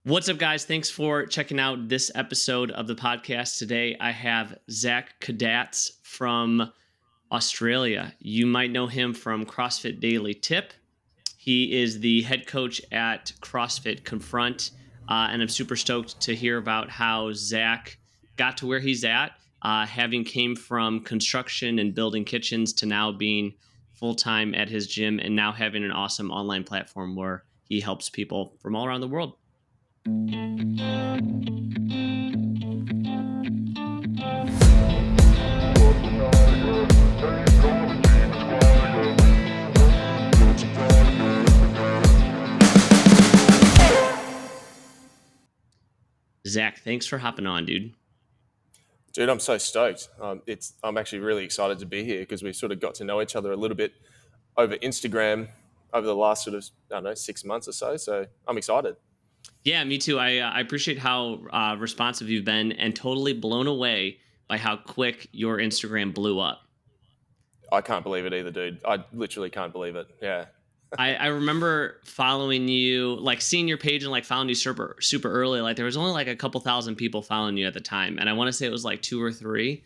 What's up, guys? Thanks for checking out this episode of the podcast. Today, I have Zach Kaddatz from Australia. You might know him from CrossFit Daily Tip. He is the head coach at CrossFit Confront, and I'm super stoked to hear about how Zach got to where he's at, having came from construction and building kitchens to now being full time at his gym, and now having an awesome online platform where he helps people from all around the world. Zach, thanks for hopping on, dude. Dude, I'm so stoked. I'm actually really excited to be here because we sort of got to know each other a little bit over Instagram over the last sort of, I don't know, 6 months or so. So I'm excited. Yeah, me too. I appreciate how responsive you've been and totally blown away by how quick your Instagram blew up. I can't believe it either, dude. I literally can't believe it. Yeah. I remember following you, like seeing your page and like following you super early. Like there was only like a couple thousand people following you at the time, and I want to say it was like two or three.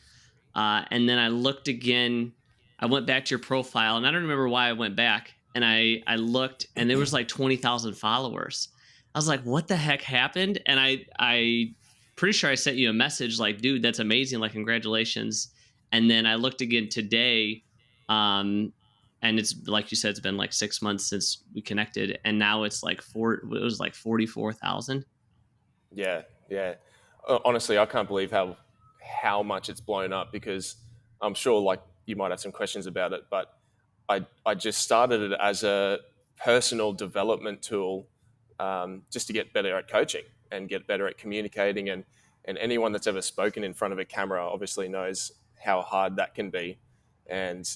And then I looked again. I went back to your profile, and I don't remember why I went back. And I looked, and there was like 20,000 followers. I was like, "What the heck happened?" And I pretty sure I sent you a message like, "Dude, that's amazing! Like, congratulations!" And then I looked again today, um, and it's like you said, it's been like 6 months since we connected, and now it's like it was like 44,000. Yeah. Yeah. Honestly, I can't believe how much it's blown up because I'm sure like you might have some questions about it, but I just started it as a personal development tool, just to get better at coaching and get better at communicating. And anyone that's ever spoken in front of a camera obviously knows how hard that can be. And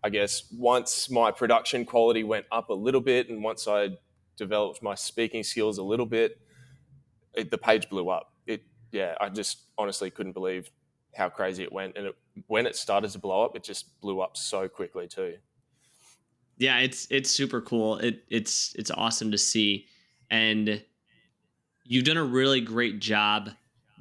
I guess once my production quality went up a little bit and once I developed my speaking skills a little bit, the page blew up. Yeah, I just honestly couldn't believe how crazy it went. And when it started to blow up, it just blew up so quickly too. Yeah, it's super cool. It's awesome to see, and you've done a really great job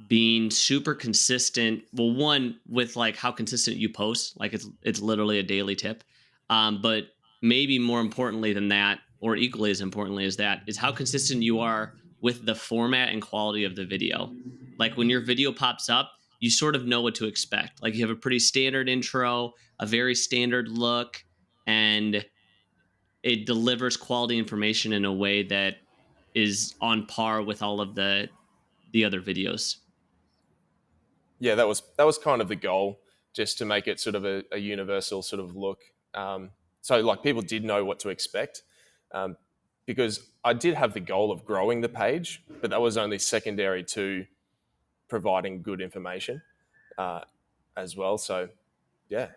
being super consistent. Well, one with like how consistent you post, like it's literally a daily tip. But maybe more importantly than that, or equally as importantly as that, is how consistent you are with the format and quality of the video. Like when your video pops up, you sort of know what to expect. Like you have a pretty standard intro, a very standard look, and it delivers quality information in a way that is on par with all of the other videos. Yeah, that was kind of the goal, just to make it sort of a universal sort of look. So like people did know what to expect, um, because I did have the goal of growing the page, but that was only secondary to providing good information uh, as well. So yeah,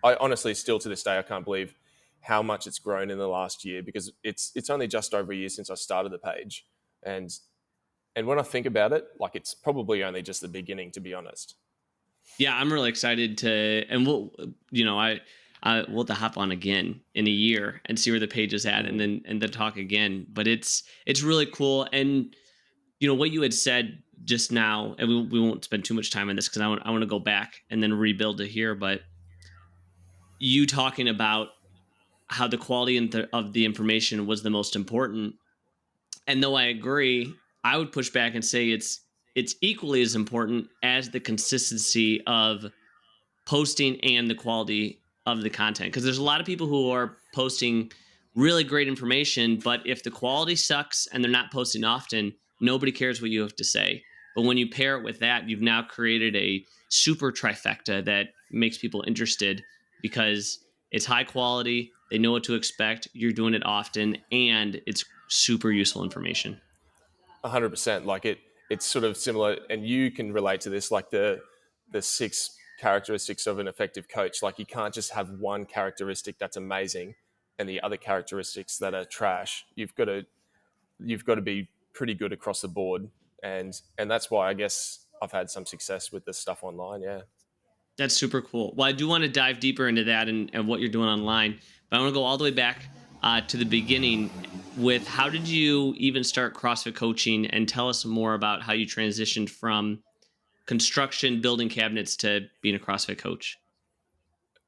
I honestly still to this day I can't believe how much it's grown in the last year because it's only just over a year since I started the page, and when I think about it, like it's probably only just the beginning, to be honest. Yeah, I'm really excited to, and we'll have to hop on again in a year and see where the page is at, and Mm. then talk again. But it's really cool, and what you had said just now, and we won't spend too much time on this because I want to go back and then rebuild it here. But you talking about how the quality of the information was the most important. And though I agree, I would push back and say it's equally as important as the consistency of posting and the quality of the content. Because there's a lot of people who are posting really great information, but if the quality sucks and they're not posting often, nobody cares what you have to say. But when you pair it with that, you've now created a super trifecta that makes people interested because it's high quality, they know what to expect, you're doing it often, and it's super useful information. 100%. Like it's sort of similar, and you can relate to this, like the six characteristics of an effective coach. Like you can't just have one characteristic that's amazing and the other characteristics that are trash. You've got to be pretty good across the board, and that's why I guess I've had some success with this stuff online. Yeah. That's super cool. Well, I do want to dive deeper into that and what you're doing online, but I want to go all the way back to the beginning. with how did you even start CrossFit coaching, and tell us more about how you transitioned from construction, building cabinets to being a CrossFit coach.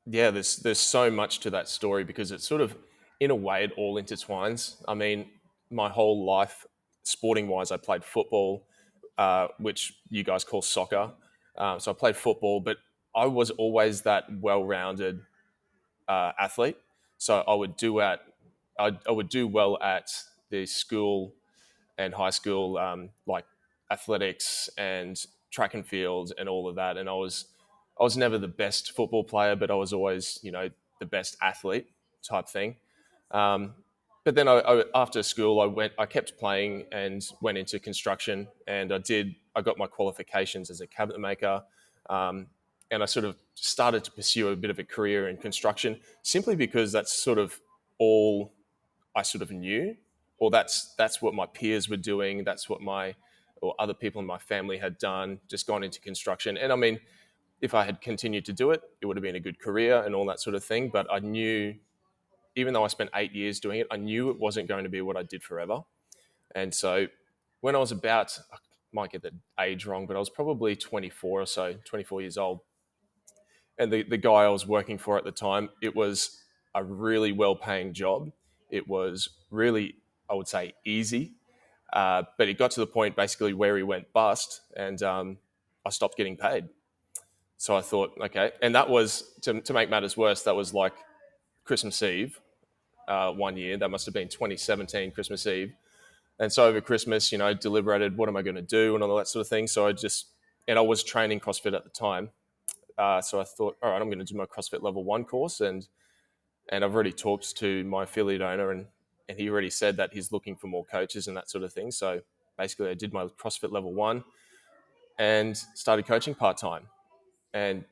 Yeah, there's so much to that story because it's sort of, in a way, it all intertwines. I mean, my whole life, sporting wise, I played football, which you guys call soccer. So I played football, but I was always that well-rounded athlete. So I would do well at the school and high school, like athletics and track and field and all of that. And I was never the best football player, but I was always, the best athlete type thing. Um, but then after school, I kept playing and went into construction, and I got my qualifications as a cabinet maker. Um, and I sort of started to pursue a bit of a career in construction simply because that's sort of all I sort of knew, or that's what my peers were doing. That's what my or other people in my family had done, just gone into construction. And I mean, if I had continued to do it, it would have been a good career and all that sort of thing. But I knew, even though I spent 8 years doing it, I knew it wasn't going to be what I did forever. And so when I was about, I might get the age wrong, but I was probably 24 or so, 24 years old. And the guy I was working for at the time, it was a really well paying job. It was really, I would say, easy. But it got to the point basically where he went bust, and I stopped getting paid. So I thought, okay. And that was, to make matters worse, that was like Christmas Eve one year. That must have been 2017 Christmas Eve. And so over Christmas, deliberated, what am I going to do and all that sort of thing. And I was training CrossFit at the time. So I thought, all right, I'm going to do my CrossFit Level 1 course. And I've already talked to my affiliate owner, and he already said that he's looking for more coaches and that sort of thing. So basically I did my CrossFit Level 1 and started coaching part-time. And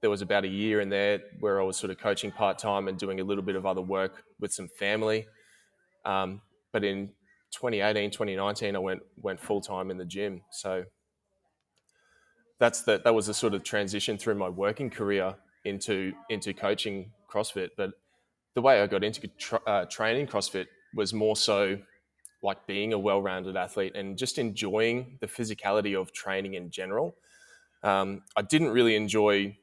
there was about a year in there where I was sort of coaching part-time and doing a little bit of other work with some family. But in 2018, 2019, I went full-time in the gym. So that was a sort of transition through my working career into coaching CrossFit. But the way I got into training CrossFit was more so like being a well-rounded athlete and just enjoying the physicality of training in general. I didn't really enjoy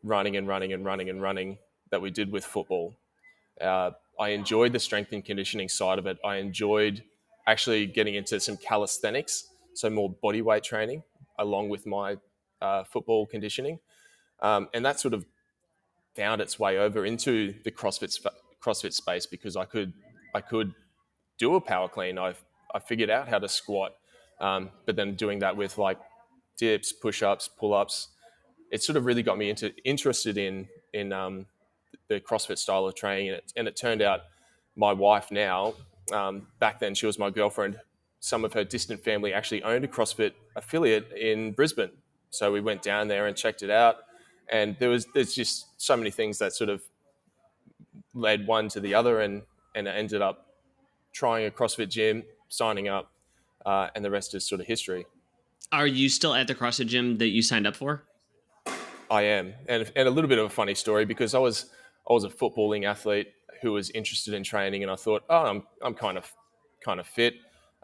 running and running and running and running that we did with football. I enjoyed the strength and conditioning side of it. I enjoyed actually getting into some calisthenics, so more body weight training, along with my football conditioning, and that sort of found its way over into the CrossFit space because I could do a power clean. I figured out how to squat, but then doing that with like dips, push-ups, pull-ups, it sort of really got me interested in the CrossFit style of training. And it turned out my wife now, back then she was my girlfriend, some of her distant family actually owned a CrossFit affiliate in Brisbane. So we went down there and checked it out. And there's just so many things that sort of led one to the other, and I ended up trying a CrossFit gym, signing up, and the rest is sort of history. Are you still at the CrossFit gym that you signed up for? I am, and a little bit of a funny story because I was a footballing athlete who was interested in training, and I thought, oh, I'm kind of fit.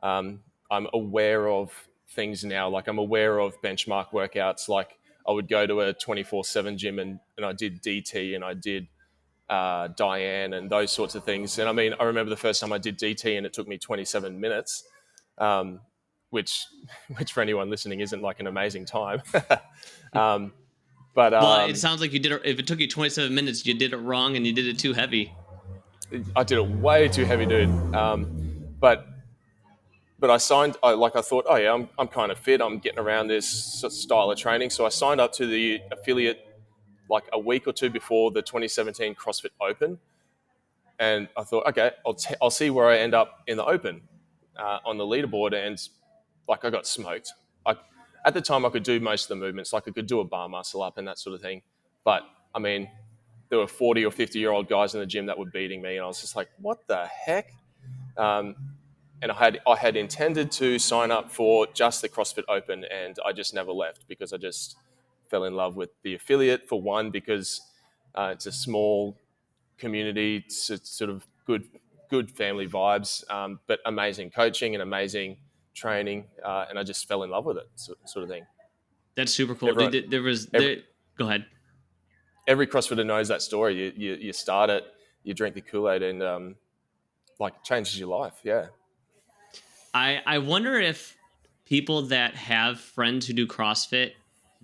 I'm aware of things now, like I'm aware of benchmark workouts. Like I would go to a 24/7 gym and I did DT and I did Diane and those sorts of things. And I mean, I remember the first time I did DT and it took me 27 minutes, um, which which for anyone listening isn't like an amazing time. um, but Well, it sounds like you did it. If it took you 27 minutes, you did it wrong and you did it too heavy. I did it way too heavy, dude. But I signed. I thought, oh yeah, I'm kind of fit. I'm getting around this style of training. So I signed up to the affiliate like a week or two before the 2017 CrossFit Open, and I thought, okay, I'll see where I end up in the Open on the leaderboard, and like I got smoked. At the time I could do most of the movements, like I could do a bar muscle up and that sort of thing, but I mean, there were 40 or 50-year-old guys in the gym that were beating me, and I was just like, what the heck? Um, and I had intended to sign up for just the CrossFit Open, and I just never left because I just fell in love with the affiliate, for one, because it's a small community. It's sort of good. good family vibes, but amazing coaching and amazing training, and I just fell in love with it, sort of thing. That's super cool. Everyone, There was every, there. Go ahead. every CrossFitter knows that story. You start it, you drink the Kool-Aid, and like it changes your life. Yeah, I wonder if people that have friends who do CrossFit,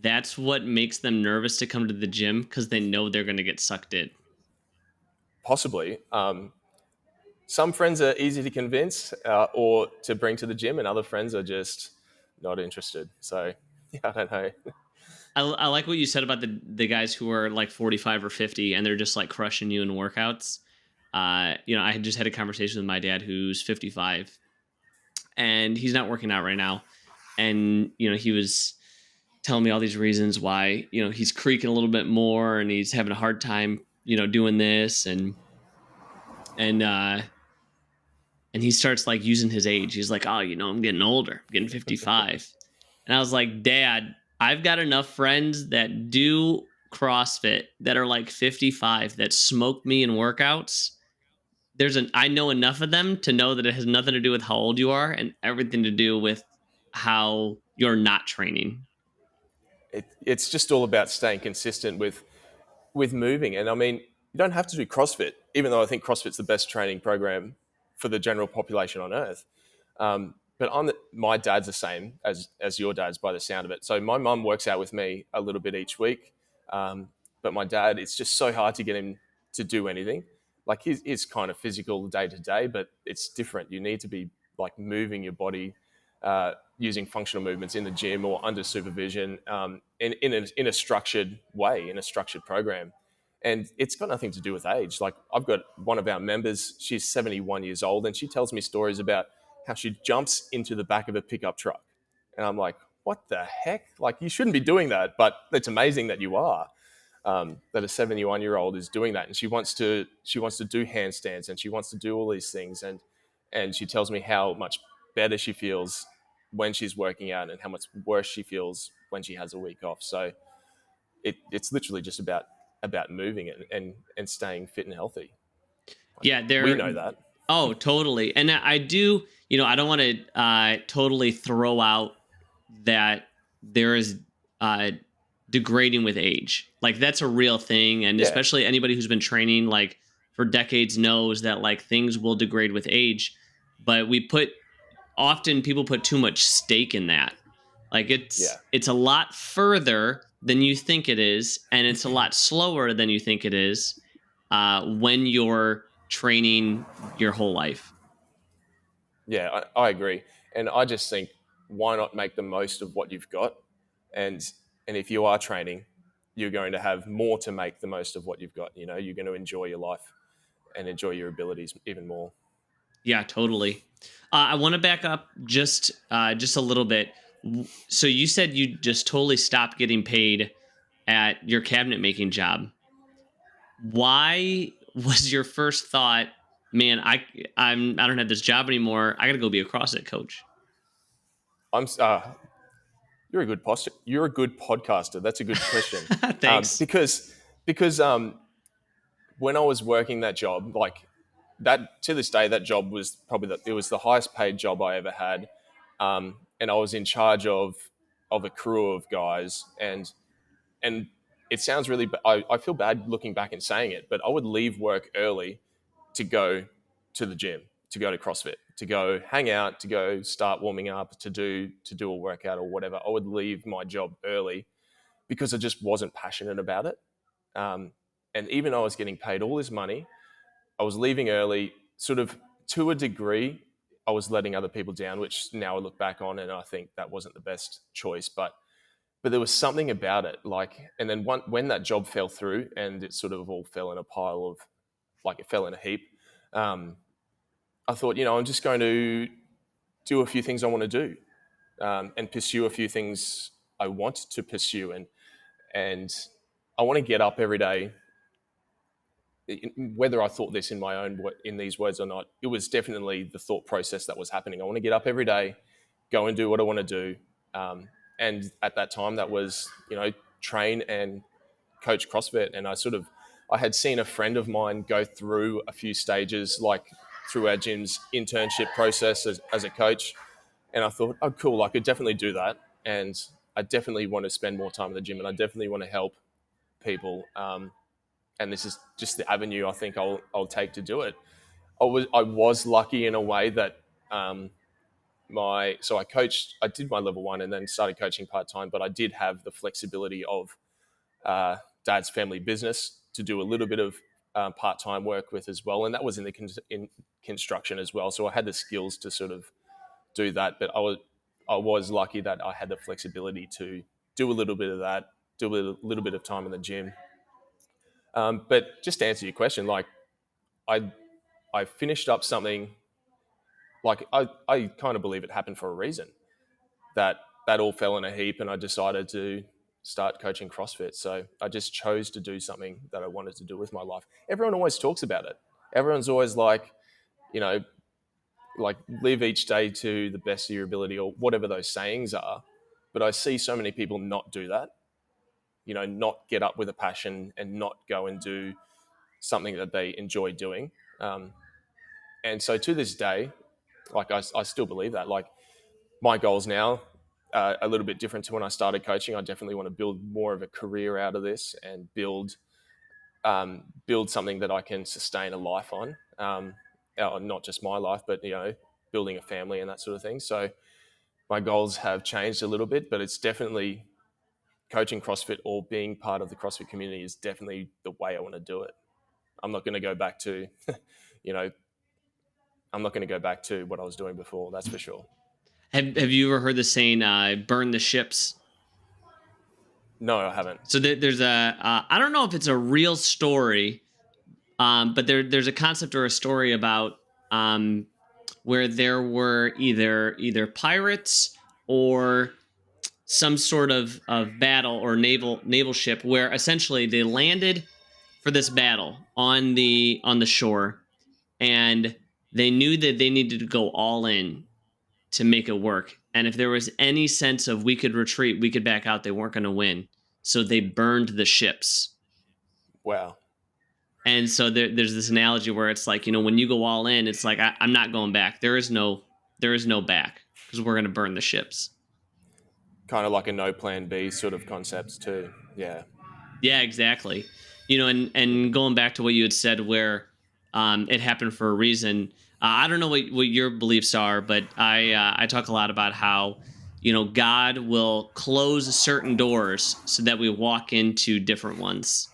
that's what makes them nervous to come to the gym because they know they're going to get sucked in. possibly. Some friends are easy to convince or to bring to the gym, and other friends are just not interested. So yeah, I don't know. I like what you said about the guys who are like 45 or 50 and they're just like crushing you in workouts. I had just had a conversation with my dad who's 55 and he's not working out right now. And he was telling me all these reasons why he's creaking a little bit more and he's having a hard time doing this and and he starts like using his age. He's like, oh, I'm getting older. I'm getting 55. And I was like, Dad, I've got enough friends that do CrossFit that are like 55 that smoke me in workouts. I know enough of them to know that it has nothing to do with how old you are and everything to do with how you're not training. It's just all about staying consistent with moving. And I mean, you don't have to do CrossFit, even though I think CrossFit's the best training program for the general population on earth. But my dad's the same as your dad's by the sound of it. So my mum works out with me a little bit each week. But my dad, it's just so hard to get him to do anything. Like he's kind of physical day to day, but it's different. You need to be like moving your body, using functional movements in the gym or under supervision, in a structured way, in a structured program. And it's got nothing to do with age. Like I've got one of our members, she's 71 years old, and she tells me stories about how she jumps into the back of a pickup truck. And I'm like, what the heck? Like you shouldn't be doing that, but it's amazing that you are. That a 71-year-old is doing that, and she wants to do handstands, and she wants to do all these things, and she tells me how much better she feels when she's working out, and how much worse she feels when she has a week off. So it's literally just about moving and staying fit and healthy. Like, Yeah, we they're know that. oh, totally. And I do, I don't want to totally throw out that there is uh, degrading with age. Like that's a real thing, and Yeah, especially anybody who's been training like for decades knows that like things will degrade with age. But often people put too much stake in that. Like yeah, it's a lot further than you think it is, and it's a lot slower than you think it is when you're training your whole life. yeah. I agree, and I just think why not make the most of what you've got, and and if you are training, you're going to have more to make the most of what you've got. You're going to enjoy your life and enjoy your abilities even more. Yeah, totally. I want to back up just a little bit. So you said you just totally stopped getting paid at your cabinet making job. Why was your first thought, man, I don't have this job anymore. I got to go be a CrossFit coach. I'm You're a good You're a good podcaster. That's a good question. Thanks. Because when I was working that job, like that to this day, that job was probably it was the highest paid job I ever had, and I was in charge of a crew of guys, and it sounds really. I feel bad looking back and saying it, but I would leave work early to go to the gym, to go to CrossFit, to go hang out, to go start warming up, to do a workout or whatever. I would leave my job early because I just wasn't passionate about it. Um, and even though I was getting paid all this money, I was leaving early, sort of to a degree. I was letting other people down, which now I look back on and I think that wasn't the best choice. But there was something about it, like, and then when that job fell through and it sort of all fell in a pile of, like, it fell in a heap. Um, I thought, I'm just going to do a few things I want to do, and pursue a few things I want to pursue, and I want to get up every day. Whether I thought this in these words or not, it was definitely the thought process that was happening. I want to get up every day, go and do what I want to do, and at that time, that was train and coach CrossFit, and I had seen a friend of mine go through a few stages, like through our gym's internship process as a coach. And I thought, oh, cool, I could definitely do that. And I definitely want to spend more time in the gym, and I definitely want to help people. And this is just the avenue I think I'll take to do it. I was lucky in a way that I did my level one and then started coaching part time, but I did have the flexibility of dad's family business to do a little bit of part time work with as well, and that was in construction as well. So I had the skills to sort of do that, but I was lucky that I had the flexibility to do a little bit of that, do a little bit of time in the gym. But just to answer your question, like I I finished up something like I kind of believe it happened for a reason. That all fell in a heap, and I decided to start coaching CrossFit. So I just chose to do something that I wanted to do with my life. Everyone always talks about it. Everyone's always like, you know, like live each day to the best of your ability or whatever those sayings are. But I see so many people not do that, not get up with a passion and not go and do something that they enjoy doing. And so to this day, like I still believe that. Like my goals now are a little bit different to when I started coaching. I definitely want to build more of a career out of this and build something that I can sustain a life on. Not just my life, but building a family and that sort of thing. So my goals have changed a little bit, but it's definitely coaching CrossFit or being part of the CrossFit community is definitely the way I want to do it. I'm not going to go back to, you know, I'm not going to go back to what I was doing before. That's for sure. Have you ever heard the saying, "Burn the ships"? No, I haven't. So there's a I don't know if it's a real story, but there's a concept or a story about um, where there were either pirates or some sort of battle or naval ship where essentially they landed for this battle on the shore, and they knew that they needed to go all in to make it work. And if there was any sense of we could retreat, we could back out, they weren't going to win. So they burned the ships. Wow. And so there's this analogy where it's like, when you go all in, it's like I'm not going back. There is no back because we're going to burn the ships. Kind of like a no plan B sort of concepts too. Yeah. Yeah, exactly. And going back to what you had said, where it happened for a reason. I don't know what your beliefs are, but I talk a lot about how God will close certain doors so that we walk into different ones,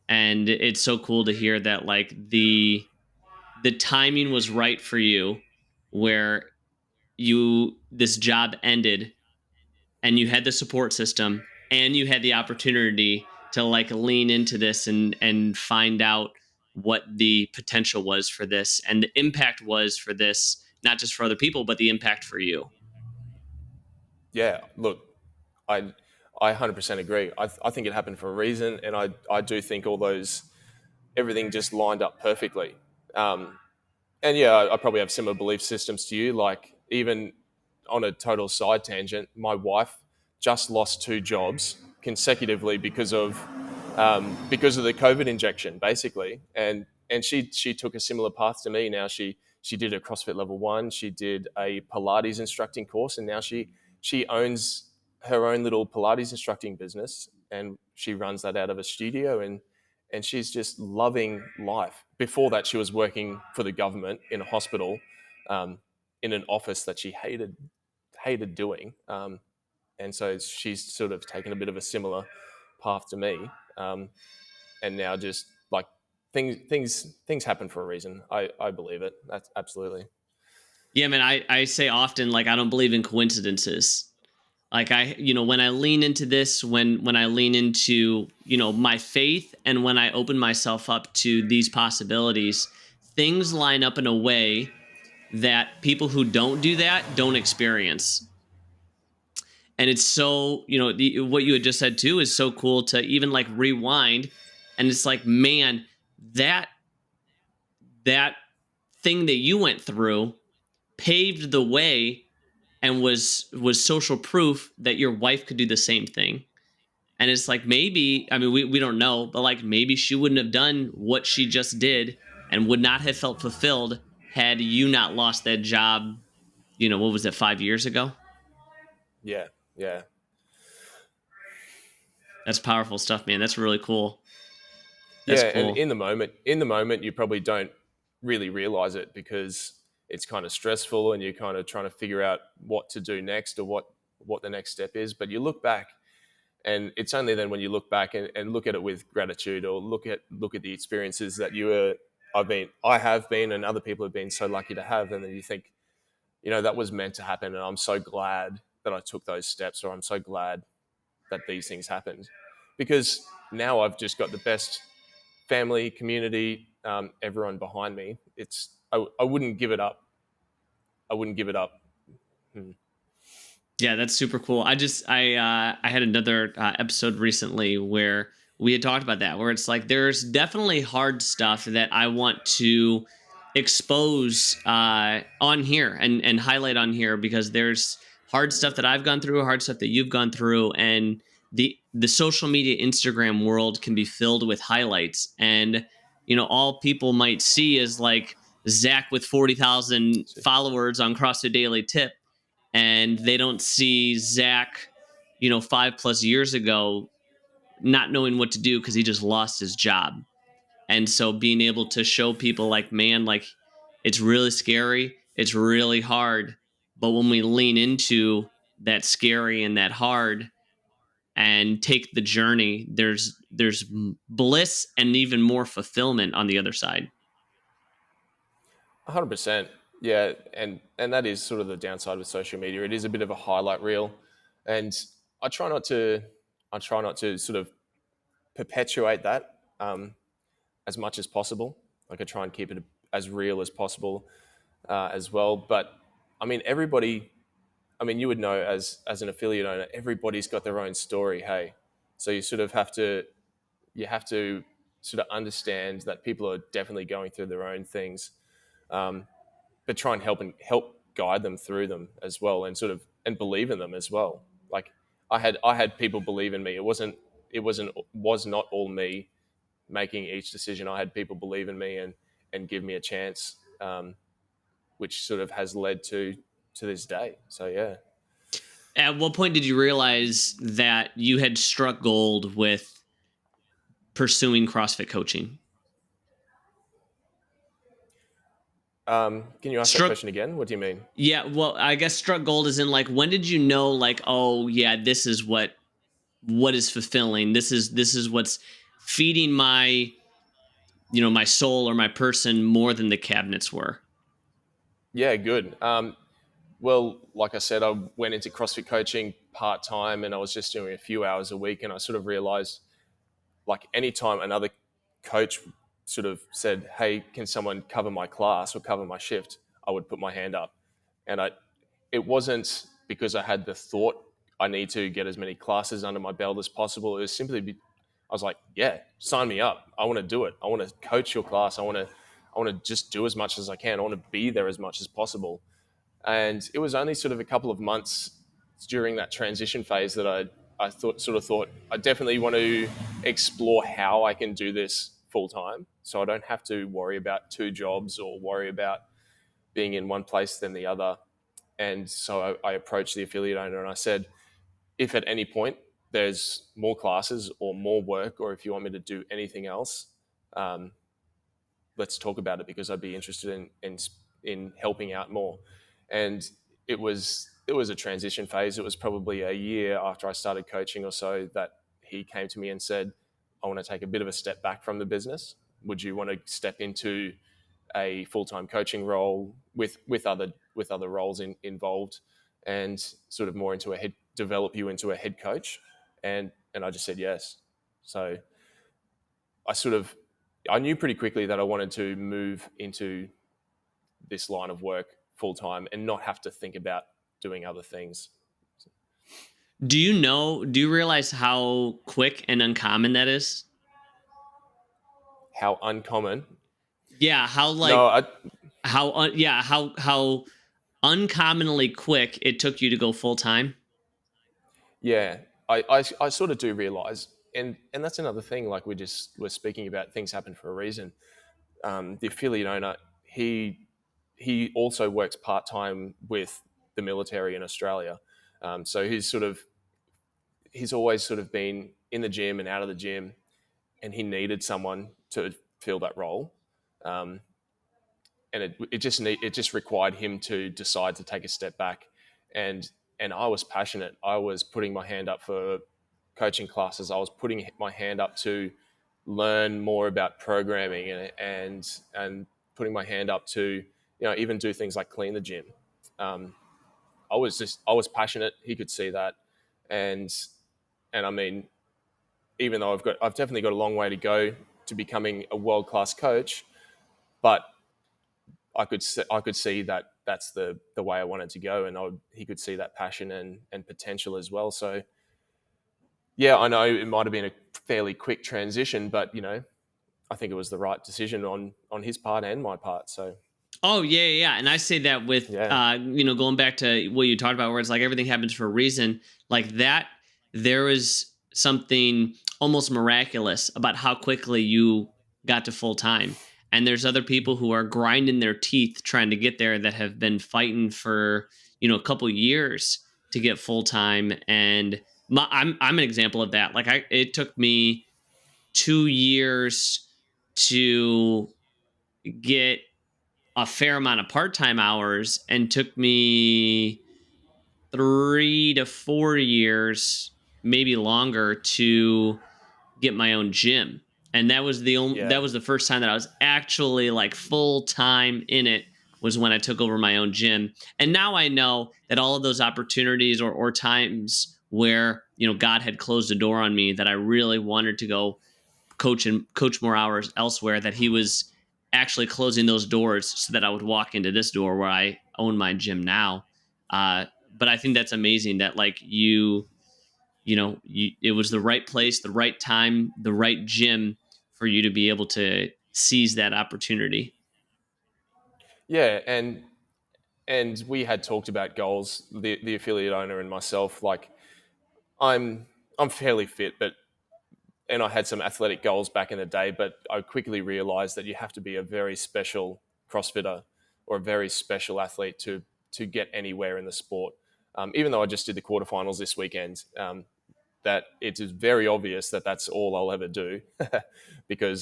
and it's so cool to hear that like the timing was right for you, where you this job ended and you had the support system and you had the opportunity to like lean into this and find out what the potential was for this and the impact was for this, not just for other people but the impact for you. Yeah. Look, I I 100% agree. I think it happened for a reason, and I do think all those everything just lined up perfectly. Um, and yeah, I probably have similar belief systems to you. Like even on a total side tangent, my wife just lost two jobs consecutively because of the COVID injection, basically, and she took a similar path to me. Now she did a CrossFit level one, she did a Pilates instructing course, and now she owns her own little Pilates instructing business, and she runs that out of a studio, and she's just loving life. Before that, she was working for the government in a hospital, in an office that she hated doing. And so she's sort of taken a bit of a similar path to me, and now just like things happen for a reason. I believe it. That's absolutely. Yeah, man, I say often like I don't believe in coincidences. Like when I lean into this, when I lean into my faith, and when I open myself up to these possibilities, things line up in a way that people who don't do that don't experience. And it's so what you had just said too is so cool to even like rewind, and it's like, man, that that thing that you went through paved the way and was social proof that your wife could do the same thing. And it's like, maybe, I mean, we don't know, but like maybe she wouldn't have done what she just did and would not have felt fulfilled had you not lost that job, what was it, 5 years ago? Yeah, yeah, That's powerful stuff, man. That's really cool. That's yeah. And cool. in the moment, you probably don't really realize it because it's kind of stressful, and you're kind of trying to figure out what to do next, or what the next step is. But you look back, and it's only then when you look back and look at it with gratitude, or look at the experiences that I have been, and other people have been so lucky to have, and then you think, that was meant to happen, and I'm so glad that I took those steps, or I'm so glad that these things happened, because now I've just got the best family, community, everyone behind me. I wouldn't give it up. I wouldn't give it up. Hmm. Yeah, that's super cool. I had another episode recently where we had talked about that, where it's like there's definitely hard stuff that I want to expose on here and highlight on here, because there's hard stuff that I've gone through, hard stuff that you've gone through, and the social media Instagram world can be filled with highlights, and all people might see is like Zach with 40,000 followers on CrossFit Daily Tip, and they don't see Zach, 5+ years ago, not knowing what to do because he just lost his job. And so being able to show people like, man, like it's really scary, it's really hard. But when we lean into that scary and that hard and take the journey, there's bliss and even more fulfillment on the other side. 100%. Yeah, and that is sort of the downside with social media. It is a bit of a highlight reel, and I try not to. I try not to sort of perpetuate that as much as possible. Like, I try and keep it as real as possible as well. But I mean, everybody. I mean, you would know as an affiliate owner, everybody's got their own story. Hey, so you have to sort of understand that people are definitely going through their own things, um, but try and help guide them through them as well, and sort of and believe in them as well. Like, I had people believe in me. It was not all me making each decision. I had people believe in me and give me a chance, which sort of has led to this day. So yeah. At what point did you realize that you had struck gold with pursuing CrossFit coaching? Can you ask that Struck, question again? What do you mean? yeah. Well, I guess struck gold is in like, when did you know, like, oh yeah, this is what is fulfilling. This is what's feeding my my soul or my person more than the cabinets were. Yeah, good. Well, like I said, I went into CrossFit coaching part time, and I was just doing a few hours a week, and I sort of realized, like, anytime another coach sort of said, "Hey, can someone cover my class or cover my shift?" I would put my hand up, and it wasn't because I had the thought I need to get as many classes under my belt as possible. It was I was like, "Yeah, sign me up. I want to do it. I want to coach your class. I want to just do as much as I can. I want to be there as much as possible." And it was only sort of a couple of months during that transition phase that I thought I definitely want to explore how I can do this full time, so I don't have to worry about two jobs or worry about being in one place than the other. And so I approached the affiliate owner and I said, if at any point there's more classes or more work, or if you want me to do anything else, um, let's talk about it, because I'd be interested in helping out more. And it was a transition phase. It was probably a year after I started coaching or so that he came to me and said, "I want to take a bit of a step back from the business. Would you want to step into a full time coaching role with other roles involved, and sort of more into develop you into a head coach?" And I just said yes. So I sort of I knew pretty quickly that I wanted to move into this line of work full time and not have to think about doing other things. Do you realize how quick and uncommon that is? How uncommon? Yeah, how No, like yeah, how uncommonly quick it took you to go full time. yeah, I sort of do realize, and that's another thing. Like, we're speaking about, things happen for a reason. The affiliate owner, he he also works part time with the military in Australia. So he's always sort of been in the gym and out of the gym, and he needed someone to fill that role. Um, and it just required him to decide to take a step back, and I was passionate. I was putting my hand up for coaching classes. I was putting my hand up to learn more about programming, and putting my hand up to, even do things like clean the gym. Um, I was passionate. He could see that, and I mean, even though I've definitely got a long way to go to becoming a world class coach, but I could see that that's the way I wanted to go, and he could see that passion and potential as well. So yeah, I know it might have been a fairly quick transition, but I think it was the right decision on his part and my part. So Oh yeah, yeah, yeah. And I say that with yeah, going back to what you talked about, where it's like everything happens for a reason. Like that, there is something almost miraculous about how quickly you got to full time. And there's other people who are grinding their teeth trying to get there that have been fighting for a couple years to get full time. And I'm an example of that. Like it took me 2 years to get a fair amount of part-time hours and took me 3 to 4 years, maybe longer, to get my own gym. And that yeah, was the first time that I was actually like full time in it, was when I took over my own gym. And now I know that all of those opportunities, or times where God had closed a door on me that I really wanted to go coach more hours elsewhere, that he was actually closing those doors so that I would walk into this door where I own my gym now. But I think that's amazing that like it was the right place, the right time, the right gym for you to be able to seize that opportunity. yeah, and we had talked about goals, the affiliate owner and myself. Like I'm I'm fairly fit, but and I had some athletic goals back in the day, but I quickly realized that you have to be a very special CrossFitter or a very special athlete to get anywhere in the sport. Even though I just did the quarterfinals this weekend, that it is very obvious that that's all I'll ever do, because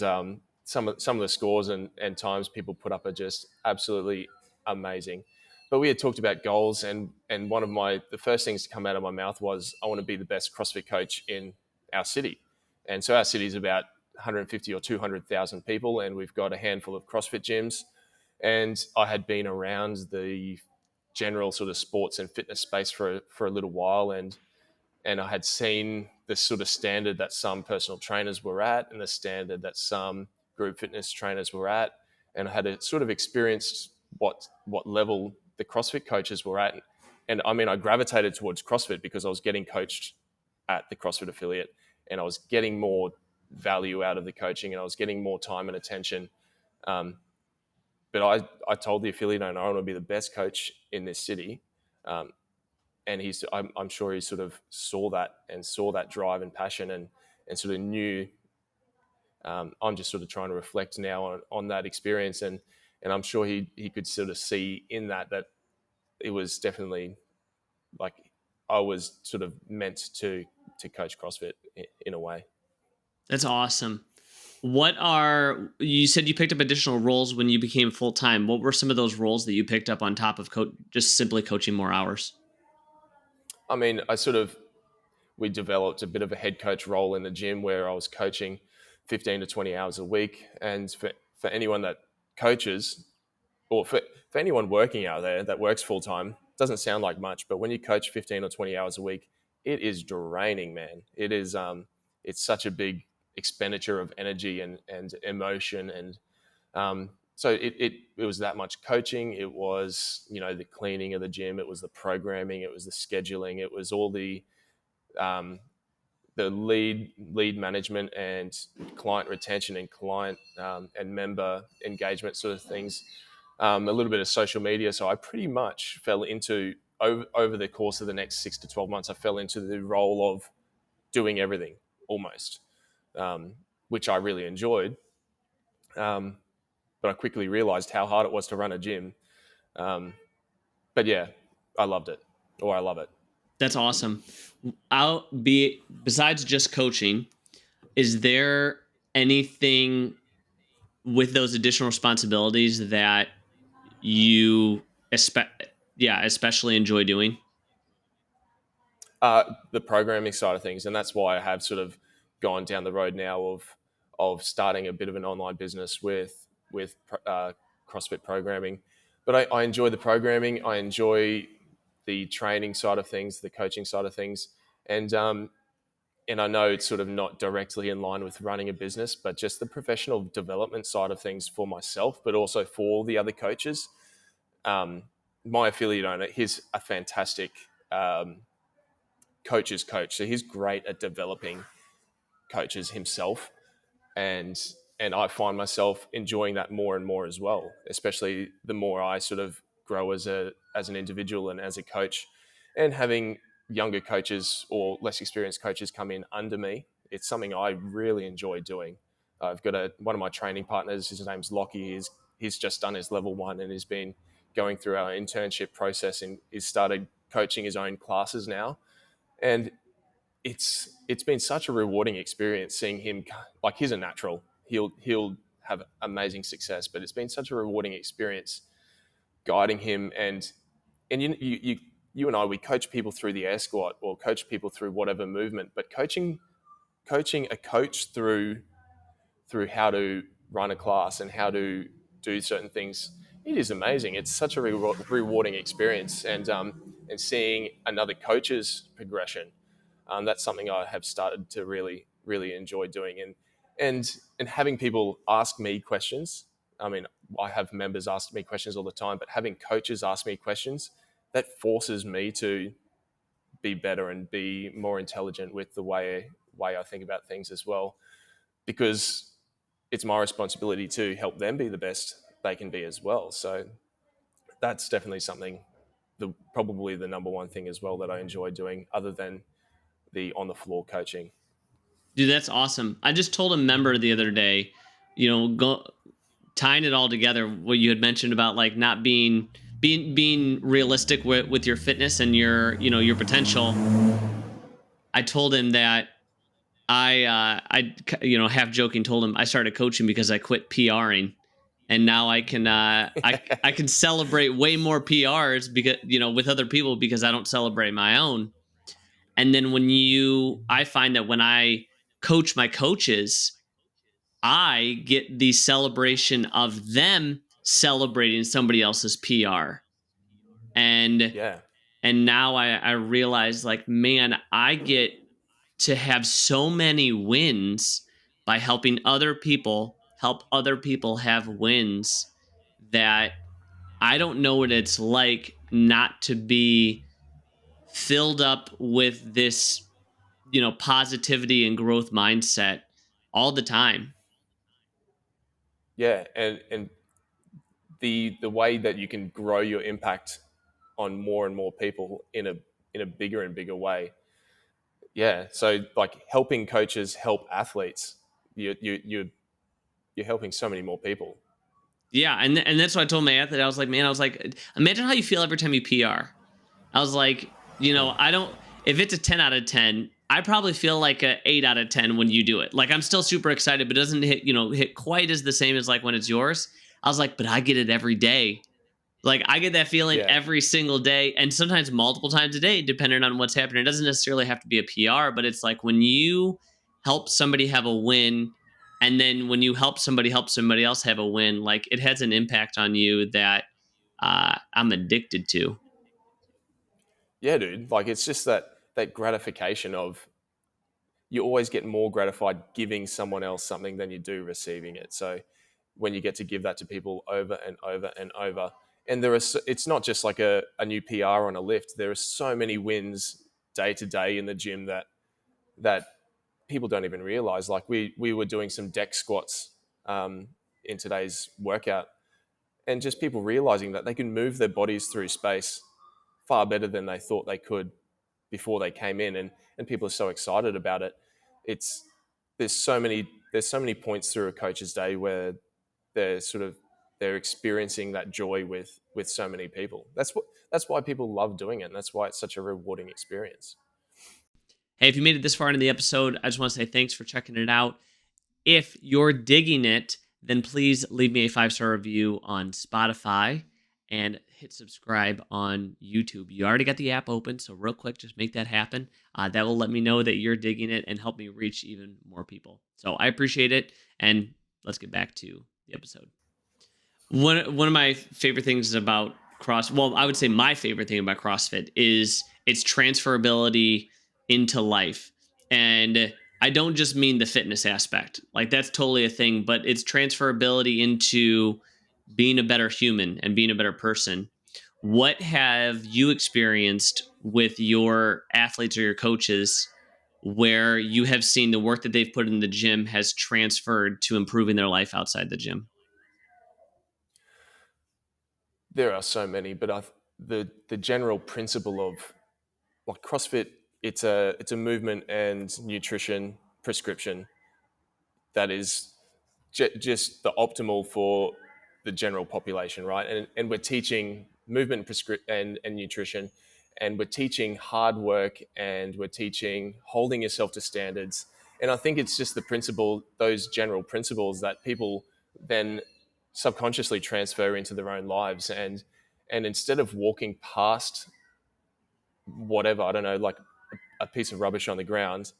some of the scores and times people put up are just absolutely amazing. But we had talked about goals, and one of the first things to come out of my mouth was I want to be the best CrossFit coach in our city. And so our city is about 150 or 200,000 people, and we've got a handful of CrossFit gyms. And I had been around the general sort of sports and fitness space for a little while, and I had seen the sort of standard that some personal trainers were at, and the standard that some group fitness trainers were at, and I had sort of experienced what level the CrossFit coaches were at. And I mean, I gravitated towards CrossFit because I was getting coached at the CrossFit affiliate, and I was getting more value out of the coaching, and I was getting more time and attention. Um, but I told the affiliate owner I want to be the best coach in this city. Um, and I'm sure he sort of saw that and saw that drive and passion, and sort of knew. I'm just sort of trying to reflect now on that experience, and I'm sure he could sort of see in that it was definitely like I was sort of meant to coach CrossFit in a way. That's awesome. What are You said you picked up additional roles when you became full time? What were some of those roles that you picked up on top of just simply coaching more hours? I mean, we developed a bit of a head coach role in the gym where I was coaching 15 to 20 hours a week. And for anyone that coaches, or for anyone working out there that works full time, doesn't sound like much, but when you coach 15 or 20 hours a week, it is draining, man. It's such a big expenditure of energy and emotion. And so it was that much coaching. It was, the cleaning of the gym. It was the programming. It was the scheduling. It was all um, the lead management and client retention and client and member engagement sort of things, a little bit of social media. So I pretty much fell into over the course of the next 6 to 12 months, I fell into the role of doing everything almost, which I really enjoyed. But I quickly realized how hard it was to run a gym. Um, but yeah, I loved it, or I love it. That's awesome. I'll be besides just coaching, is there anything with those additional responsibilities that you especially enjoy doing? The programming side of things, and that's why I have sort of gone down the road now of starting a bit of an online business with CrossFit programming. But I enjoy the programming. I enjoy the training side of things, the coaching side of things, and and I know it's sort of not directly in line with running a business, but just the professional development side of things for myself, but also for the other coaches. Um, my affiliate owner, he's a fantastic coach's coach, so he's great at developing coaches himself, and I find myself enjoying that more and more as well, especially the more I sort of grow as an individual and as a coach, and having younger coaches or less experienced coaches come in under me. It's something I really enjoy doing. I've got one of my training partners. His name's Lockie. He's just done his level 1 and has been going through our internship process and he's started coaching his own classes now. And it's been such a rewarding experience seeing him. Like, he's a natural. He'll have amazing success, but it's been such a rewarding experience guiding him. And you and I, we coach people through the air squat or coach people through whatever movement, but coaching a coach through how to run a class and how to do certain things, it is amazing. It's such a rewarding experience, and seeing another coach's progression, that's something I have started to really enjoy doing, and having people ask me questions. I mean, I have members ask me questions all the time, but having coaches ask me questions, that forces me to be better and be more intelligent with the way I think about things as well, because it's my responsibility to help them be the best they can be as well. So that's definitely something, probably the number one thing as well that I enjoy doing, other than the on the floor coaching. Dude, that's awesome. I just told a member the other day, go tying it all together, what you had mentioned about like not being realistic with your fitness and your potential. I told him that half joking told him I started coaching because I quit PRing, and now I can celebrate way more PRs because with other people because I don't celebrate my own. And then I find that when I coach my coaches, I get the celebration of them celebrating somebody else's PR. And Yeah, now I realize, like, man, I get to have so many wins by helping other people help other people have wins, that I don't know what it's like not to be filled up with this, positivity and growth mindset all the time. yeah, and the way that you can grow your impact on more and more people in a bigger and bigger way. Yeah, so like helping coaches help athletes, you're helping so many more people. Yeah, and that's what I told my athlete. I was like, man, imagine how you feel every time you PR. I was like, I don't. If it's a 10 out of 10, I probably feel like a 8 out of 10 when you do it. Like, I'm still super excited, but it doesn't hit quite as the same as like when it's yours. I was like, but I get it every day. Like, I get that feeling Yeah, every single day, and sometimes multiple times a day, depending on what's happening. It doesn't necessarily have to be a PR, but it's like when you help somebody have a win, and then when you help somebody else have a win, like, it has an impact on you that I'm addicted to. yeah, dude. Like, it's just that gratification of, you always get more gratified giving someone else something than you do receiving it. So when you get to give that to people over and over and over, and it's not just like a new PR on a lift. There are so many wins day to day in the gym that people don't even realize. Like, we were doing some deck squats in today's workout, and just people realizing that they can move their bodies through space far better than they thought they could before they came in, and people are so excited about it. It's there's so many points through a coach's day where they're sort of they're experiencing that joy with with so many people. That's why people love doing it, and that's why it's such a rewarding experience. Hey, if you made it this far into the episode, I just want to say thanks for checking it out. If you're digging it, then please leave me a 5-star review on Spotify and hit subscribe on YouTube. You already got the app open, so real quick, just make that happen. That will let me know that you're digging it and help me reach even more people. So I appreciate it, and let's get back to the episode. One of my favorite things about well, I would say my favorite thing about CrossFit is its transferability into life. And I don't just mean the fitness aspect. Like that's totally a thing, but its transferability into being a better human and being a better person. What have you experienced with your athletes or your coaches where you have seen the work that they've put in the gym has transferred to improving their life outside the gym? There are so many, but the general principle of like CrossFit, it's a movement and nutrition prescription that is just the optimal for the general population, right? And we're teaching movement and nutrition, and we're teaching hard work, and we're teaching holding yourself to standards. And I think it's just the principle, those general principles that people then subconsciously transfer into their own lives. And instead of walking past whatever, I don't know, like a piece of rubbish on the ground,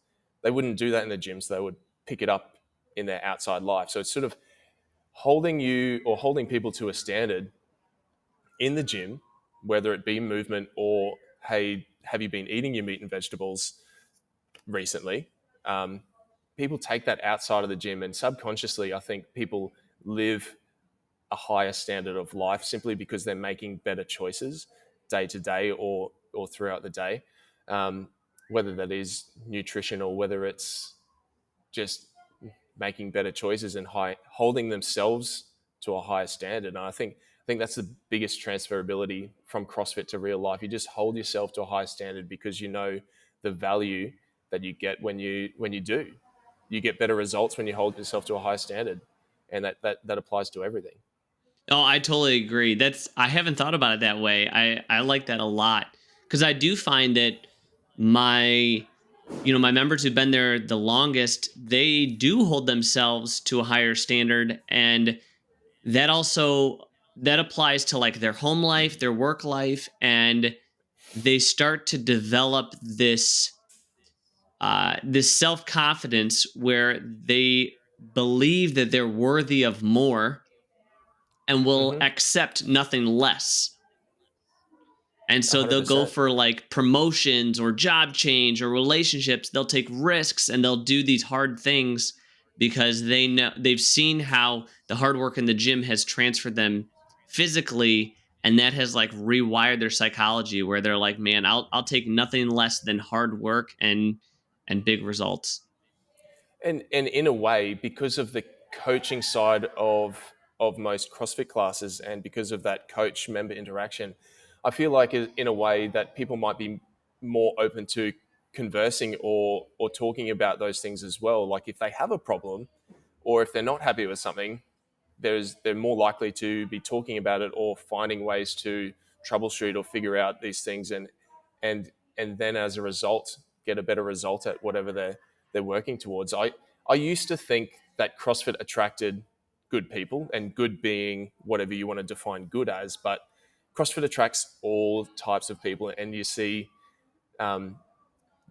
they wouldn't do that in the gym. So they would pick it up in their outside life. So it's sort of holding you or holding people to a standard in the gym, whether it be movement or, hey, have you been eating your meat and vegetables recently? People take that outside of the gym, and subconsciously, I think people live a higher standard of life simply because they're making better choices day to day or throughout the day, whether that is nutrition or whether it's just making better choices and holding themselves to a higher standard. And I think that's the biggest transferability from CrossFit to real life. You just hold yourself to a high standard because you know the value that you get when you do. You get better results when you hold yourself to a high standard, and that applies to everything. Oh, I totally agree. I haven't thought about it that way. I like that a lot because I do find that my my members who've been there the longest, they do hold themselves to a higher standard, and that also that applies to like their home life, their work life, and they start to develop this self-confidence where they believe that they're worthy of more and will Mm-hmm. accept nothing less. And so they'll go 100%. for like promotions or job change or relationships. They'll take risks and they'll do these hard things because they've seen how the hard work in the gym has transferred them physically, and that has like rewired their psychology where they're like, man, I'll take nothing less than hard work and big results. And in a way, because of the coaching side of most CrossFit classes, and because of that coach member interaction, I feel like in a way that people might be more open to conversing or talking about those things as well. Like if they have a problem or if they're not happy with something, they're more likely to be talking about it or finding ways to troubleshoot or figure out these things, and and then as a result get a better result at whatever they're working towards. I used to think that CrossFit attracted good people, and good being whatever you want to define good as, but CrossFit attracts all types of people, and you see um,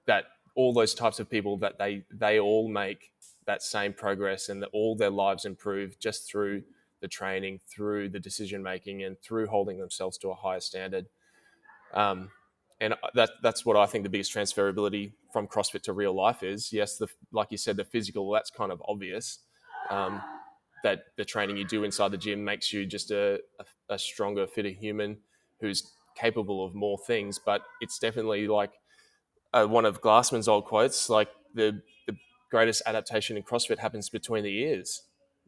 that all those types of people, that they all make that same progress, and that all their lives improve just through the training, through the decision making, and through holding themselves to a higher standard. Um, and that's what I think the biggest transferability from CrossFit to real life is. Yes, like you said, the physical, that's kind of obvious. Um, that the training you do inside the gym makes you just a stronger, fitter human who's capable of more things. But it's definitely like one of Glassman's old quotes, like the greatest adaptation in CrossFit happens between the ears.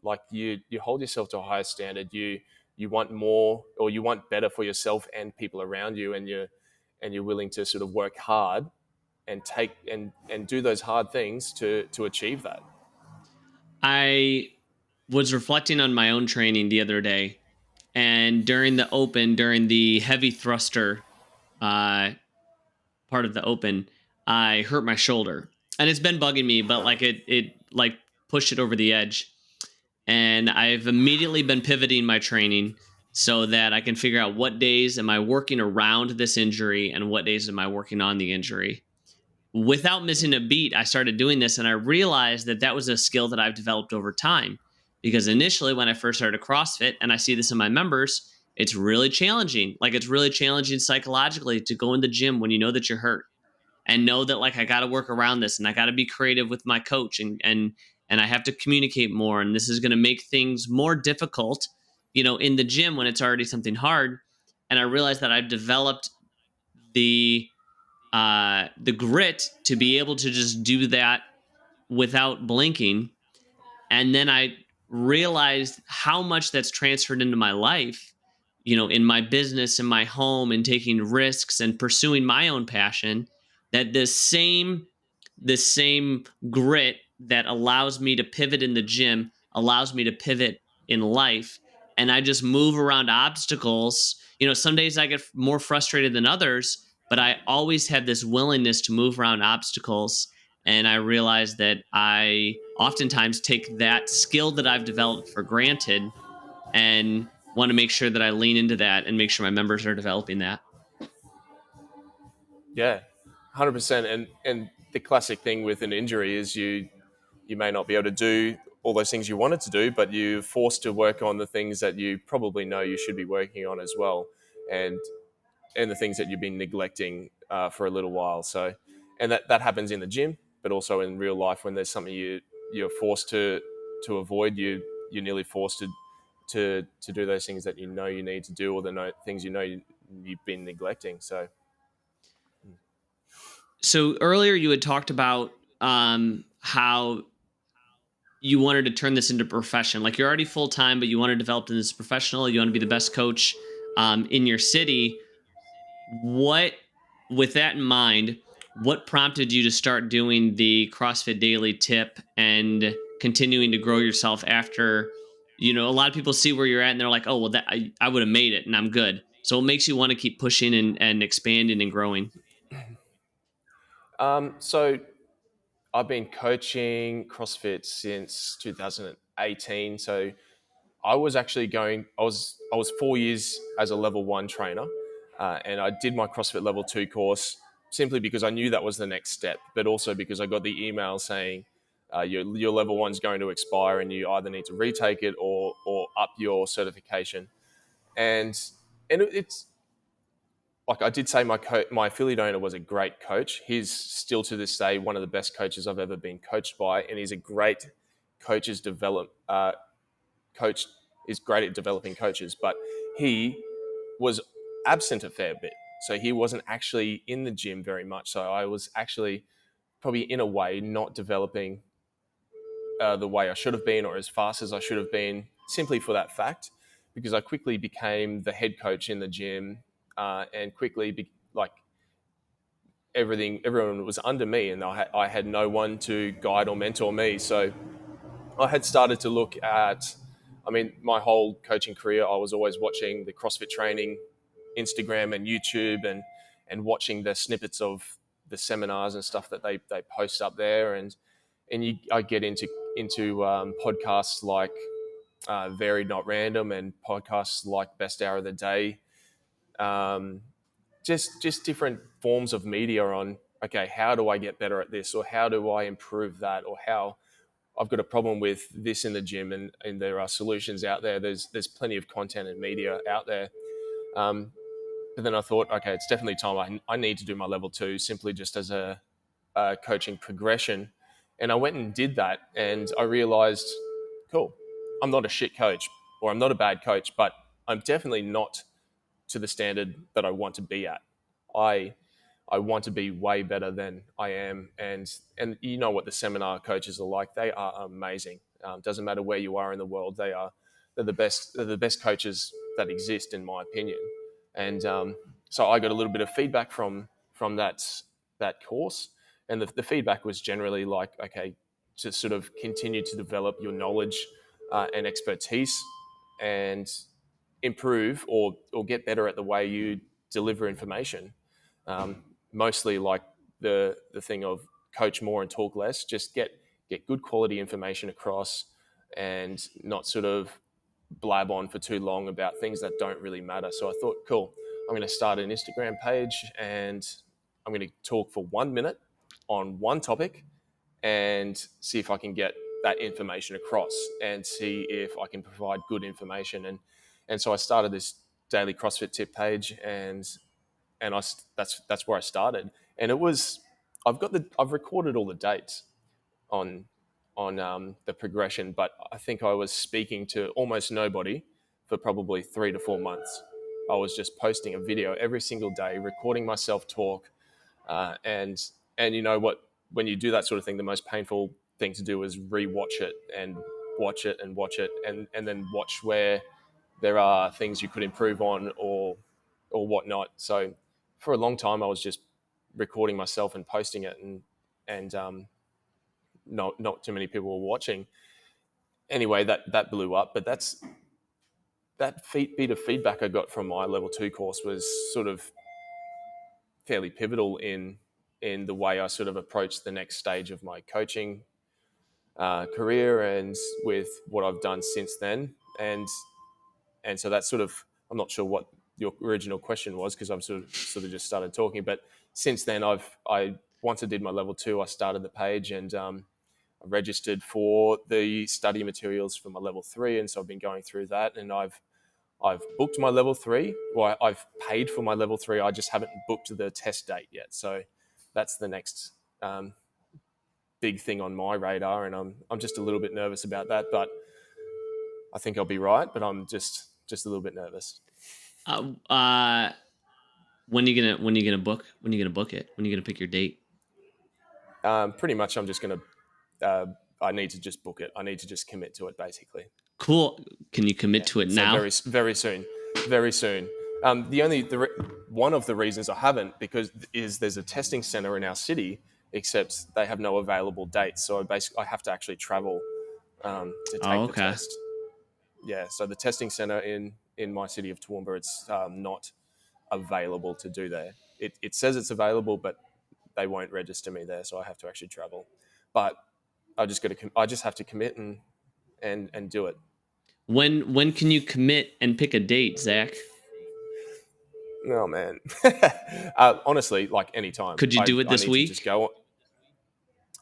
Like you hold yourself to a higher standard. You want more, or you want better for yourself and people around you, and you're willing to sort of work hard and take and do those hard things to achieve that. I was reflecting on my own training the other day, And during the heavy thruster uh, part of the open, I hurt my shoulder, and it's been bugging me, but like it like pushed it over the edge. And I've immediately been pivoting my training so that I can figure out what days am I working around this injury and what days am I working on the injury. Without missing a beat, I started doing this, and I realized that that was a skill that I've developed over time. Because initially, when I first started CrossFit, and I see this in my members, it's really challenging. Like, it's really challenging psychologically to go in the gym when you know that you're hurt and know that, like, I got to work around this, and I got to be creative with my coach, and I have to communicate more, and this is going to make things more difficult, in the gym when it's already something hard. And I realized that I've developed the the grit to be able to just do that without blinking. And then I realized how much that's transferred into my life, in my business, in my home, and taking risks and pursuing my own passion. That the same grit that allows me to pivot in the gym allows me to pivot in life. And I just move around obstacles. Some days I get more frustrated than others, but I always have this willingness to move around obstacles. And I realize that I oftentimes take that skill that I've developed for granted, and want to make sure that I lean into that and make sure my members are developing that. Yeah, 100%. And the classic thing with an injury is you may not be able to do all those things you wanted to do, but you're forced to work on the things that you probably know you should be working on as well, and the things that you've been neglecting for a little while. So, and that happens in the gym, but also in real life when there's something you're forced to avoid. You're nearly forced to do those things that you know you need to do, or things you've been neglecting. So So earlier you had talked about how you wanted to turn this into a profession. Like, you're already full time, but you want to develop in this professional. You want to be the best coach in your city. What, with that in mind, what prompted you to start doing the CrossFit Daily Tip and continuing to grow yourself after? A lot of people see where you're at and they're like, oh, well, that I would have made it and I'm good. So what makes you want to keep pushing and expanding and growing? so I've been coaching CrossFit since 2018. So I was 4 years as a level one trainer, and I did my CrossFit level two course simply because I knew that was the next step, but also because I got the email saying your level one's going to expire and you either need to retake it or up your certification. And it's like I did say, my affiliate owner was a great coach. He's still to this day one of the best coaches I've ever been coached by, and he's a great coaches develop coach is great at developing coaches, but he was absent a fair bit. So he wasn't actually in the gym very much. So I was actually probably in a way not developing the way I should have been or as fast as I should have been, simply for that fact, because I quickly became the head coach in the gym, and quickly like everyone was under me, and I had no one to guide or mentor me. So I had started to look at, I mean, my whole coaching career, I was always watching the CrossFit training Instagram and YouTube, and watching the snippets of the seminars and stuff that they post up there. I get into podcasts like Varied Not Random, and podcasts like Best Hour of the Day. Um, just different forms of media on, okay, how do I get better at this, or how do I improve that, or how I've got a problem with this in the gym, and there are solutions out there. There's plenty of content and media out there. Um, but then I thought, okay, it's definitely time. I need to do my level two, simply just as a coaching progression. And I went and did that, and I realized, cool, I'm not a shit coach, or I'm not a bad coach, but I'm definitely not to the standard that I want to be at. I I want to be way better than I am, and you know what the seminar coaches are like. They are amazing. Doesn't matter where you are in the world, they're the best. They're the best coaches that exist, in my opinion. And so I got a little bit of feedback from that course, and the feedback was generally like, okay, to sort of continue to develop your knowledge and expertise, and improve or get better at the way you deliver information. Mostly like the thing of coach more and talk less. Just get good quality information across, and not sort of blab on for too long about things that don't really matter. So I thought, cool, I'm going to start an Instagram page, and I'm going to talk for 1 minute on one topic and see if I can get that information across and see if I can provide good information. And so I started this daily CrossFit tip page, and that's where I started. And it was I've recorded all the dates on the progression, but I think I was speaking to almost nobody for probably 3 to 4 months. I was just posting a video every single day, recording myself talk, uh, and and you know what? When you do that sort of thing, the most painful thing to do is re-watch it and watch it and watch it, and then watch where there are things you could improve on or whatnot. So for a long time, I was just recording myself and posting it, and not too many people were watching. Anyway, that blew up. But that bit of feedback I got from my level 2 course was sort of fairly pivotal in the way I sort of approached the next stage of my coaching career, and with what I've done since then. And so that's sort of, I'm not sure what your original question was, because I've sort of just started talking. But since then, I once I did my level 2, I started the page, and I registered for the study materials for my level 3, and so I've been going through that, and I've booked my level 3. Well, I've paid for my level 3. I just haven't booked the test date yet. So that's the next big thing on my radar, and I'm just a little bit nervous about that, but I think I'll be right. But I'm just a little bit nervous. Uh, when you gonna book? When you gonna book it? When you gonna pick your date? Pretty much, I'm just gonna. I need to just book it. I need to just commit to it, basically. Cool. Can you commit Yeah. to it So now? very soon, very soon. One of the reasons I haven't, because is there's a testing center in our city, except they have no available dates. So I have to actually travel to Oh, take the okay. test. Yeah. So the testing center in my city of Toowoomba, it's not available to do there. It says it's available, but they won't register me there, so I have to actually travel. But I just have to commit and do it. When can you commit and pick a date, Zach? Oh man, honestly, like anytime. Could you do it I this need to just week? go.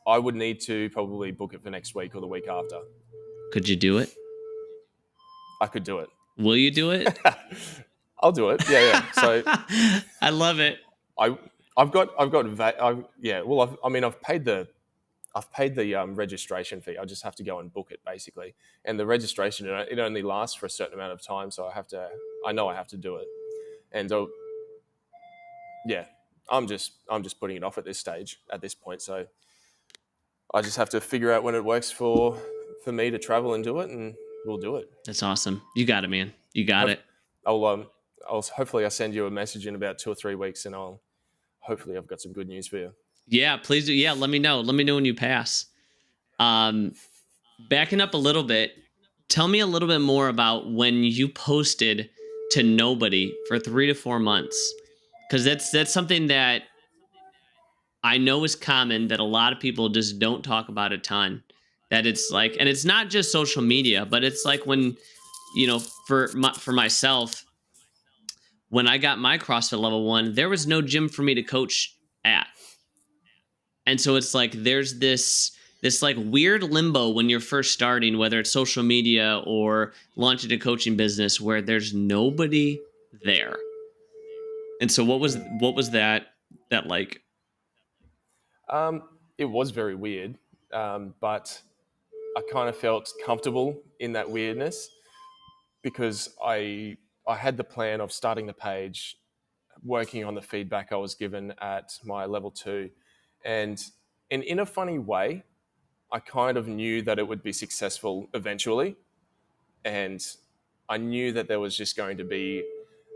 I would need to probably book it for next week or the week after. Could you do it? I could do it. Will you do it? I'll do it. Yeah, yeah. So I love it. I yeah. Well, I mean, I've paid the registration fee. I just have to go and book it, basically. And the registration, it only lasts for a certain amount of time, so I know I have to do it. And yeah, I'm just putting it off at this point. So I just have to figure out when it works for me to travel and do it, and we'll do it. That's awesome. You got it, man. You got Hope, it. I'll hopefully I'll send you a message in about 2 or 3 weeks, and I've got some good news for you. Yeah, please do. Yeah, let me know. Let me know when you pass. Um, Backing up a little bit, tell me a little bit more about when you posted to nobody for 3 to 4 months, because that's something that I know is common that a lot of people just don't talk about a ton. That it's like, and it's not just social media, but it's like when, for myself, when I got my CrossFit level 1, there was no gym for me to coach at. And so it's like there's this like weird limbo when you're first starting, whether it's social media or launching a coaching business, where there's nobody there. And so what was that like? It was very weird, but I kind of felt comfortable in that weirdness, because I had the plan of starting the page, working on the feedback I was given at my level 2, and in a funny way, I kind of knew that it would be successful eventually, and I knew that there was just going to be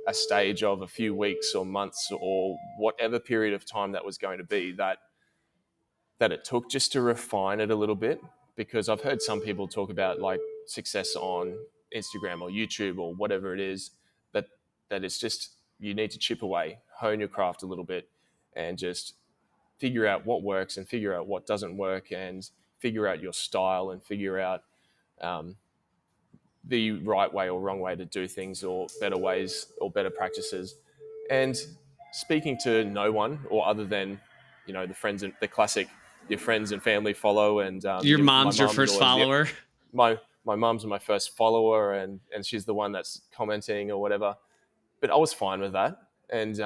a stage of a few weeks or months or whatever period of time that was going to be, that it took just to refine it a little bit, because I've heard some people talk about like success on Instagram or YouTube or whatever it is, that it's just, you need to chip away, hone your craft a little bit, and just figure out what works and figure out what doesn't work, and figure out your style and figure out um, the right way or wrong way to do things, or better ways or better practices. And speaking to no one, or other than, the friends and the classic, your friends and family follow, and Your my mom's your mum's first always follower. my mum's my first follower, and she's the one that's commenting or whatever. But I was fine with that, and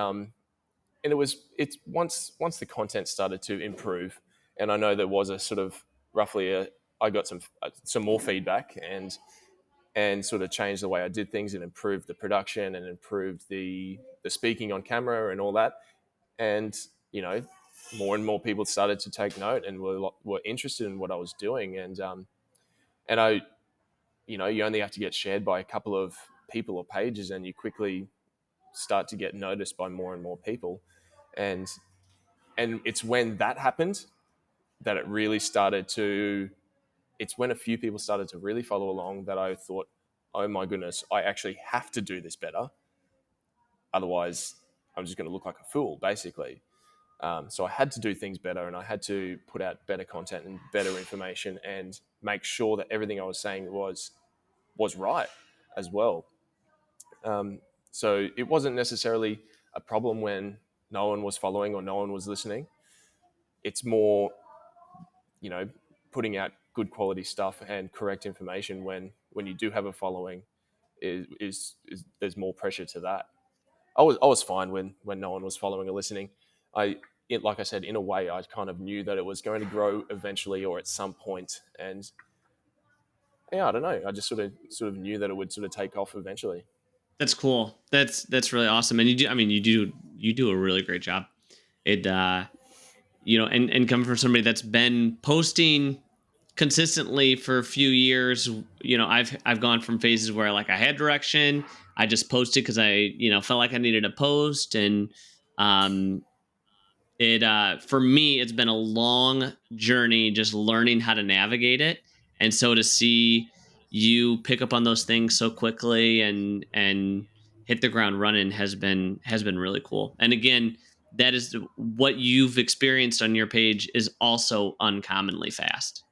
it's once the content started to improve, and I know there was a sort of roughly a I got some more feedback, and sort of changed the way I did things, and improved the production, and improved the speaking on camera and all that. And you know, more and more people started to take note and were interested in what I was doing. And I you only have to get shared by a couple of people or pages, and you quickly start to get noticed by more and more people. And and it's when that happened that it really started to it's when a few people started to really follow along that I thought, oh my goodness, I actually have to do this better. Otherwise, I'm just going to look like a fool, basically. So I had to do things better, and I had to put out better content and better information, and make sure that everything I was saying was right as well. So it wasn't necessarily a problem when no one was following or no one was listening. It's more, you know, putting out good quality stuff and correct information when you do have a following is there's more pressure to that. I was fine when no one was following or listening. Like I said, in a way, I kind of knew that it was going to grow eventually or at some point, and yeah, I don't know. I just sort of knew that it would sort of take off eventually. That's cool. That's really awesome. And you do, I mean, you do a really great job. It and coming from somebody that's been posting consistently for a few years, I've gone from phases where like I had direction, I just posted because I, felt like I needed a post. And um it for me, it's been a long journey just learning how to navigate it. And so to see you pick up on those things so quickly and hit the ground running has been really cool. And again, that is what you've experienced on your page is also uncommonly fast.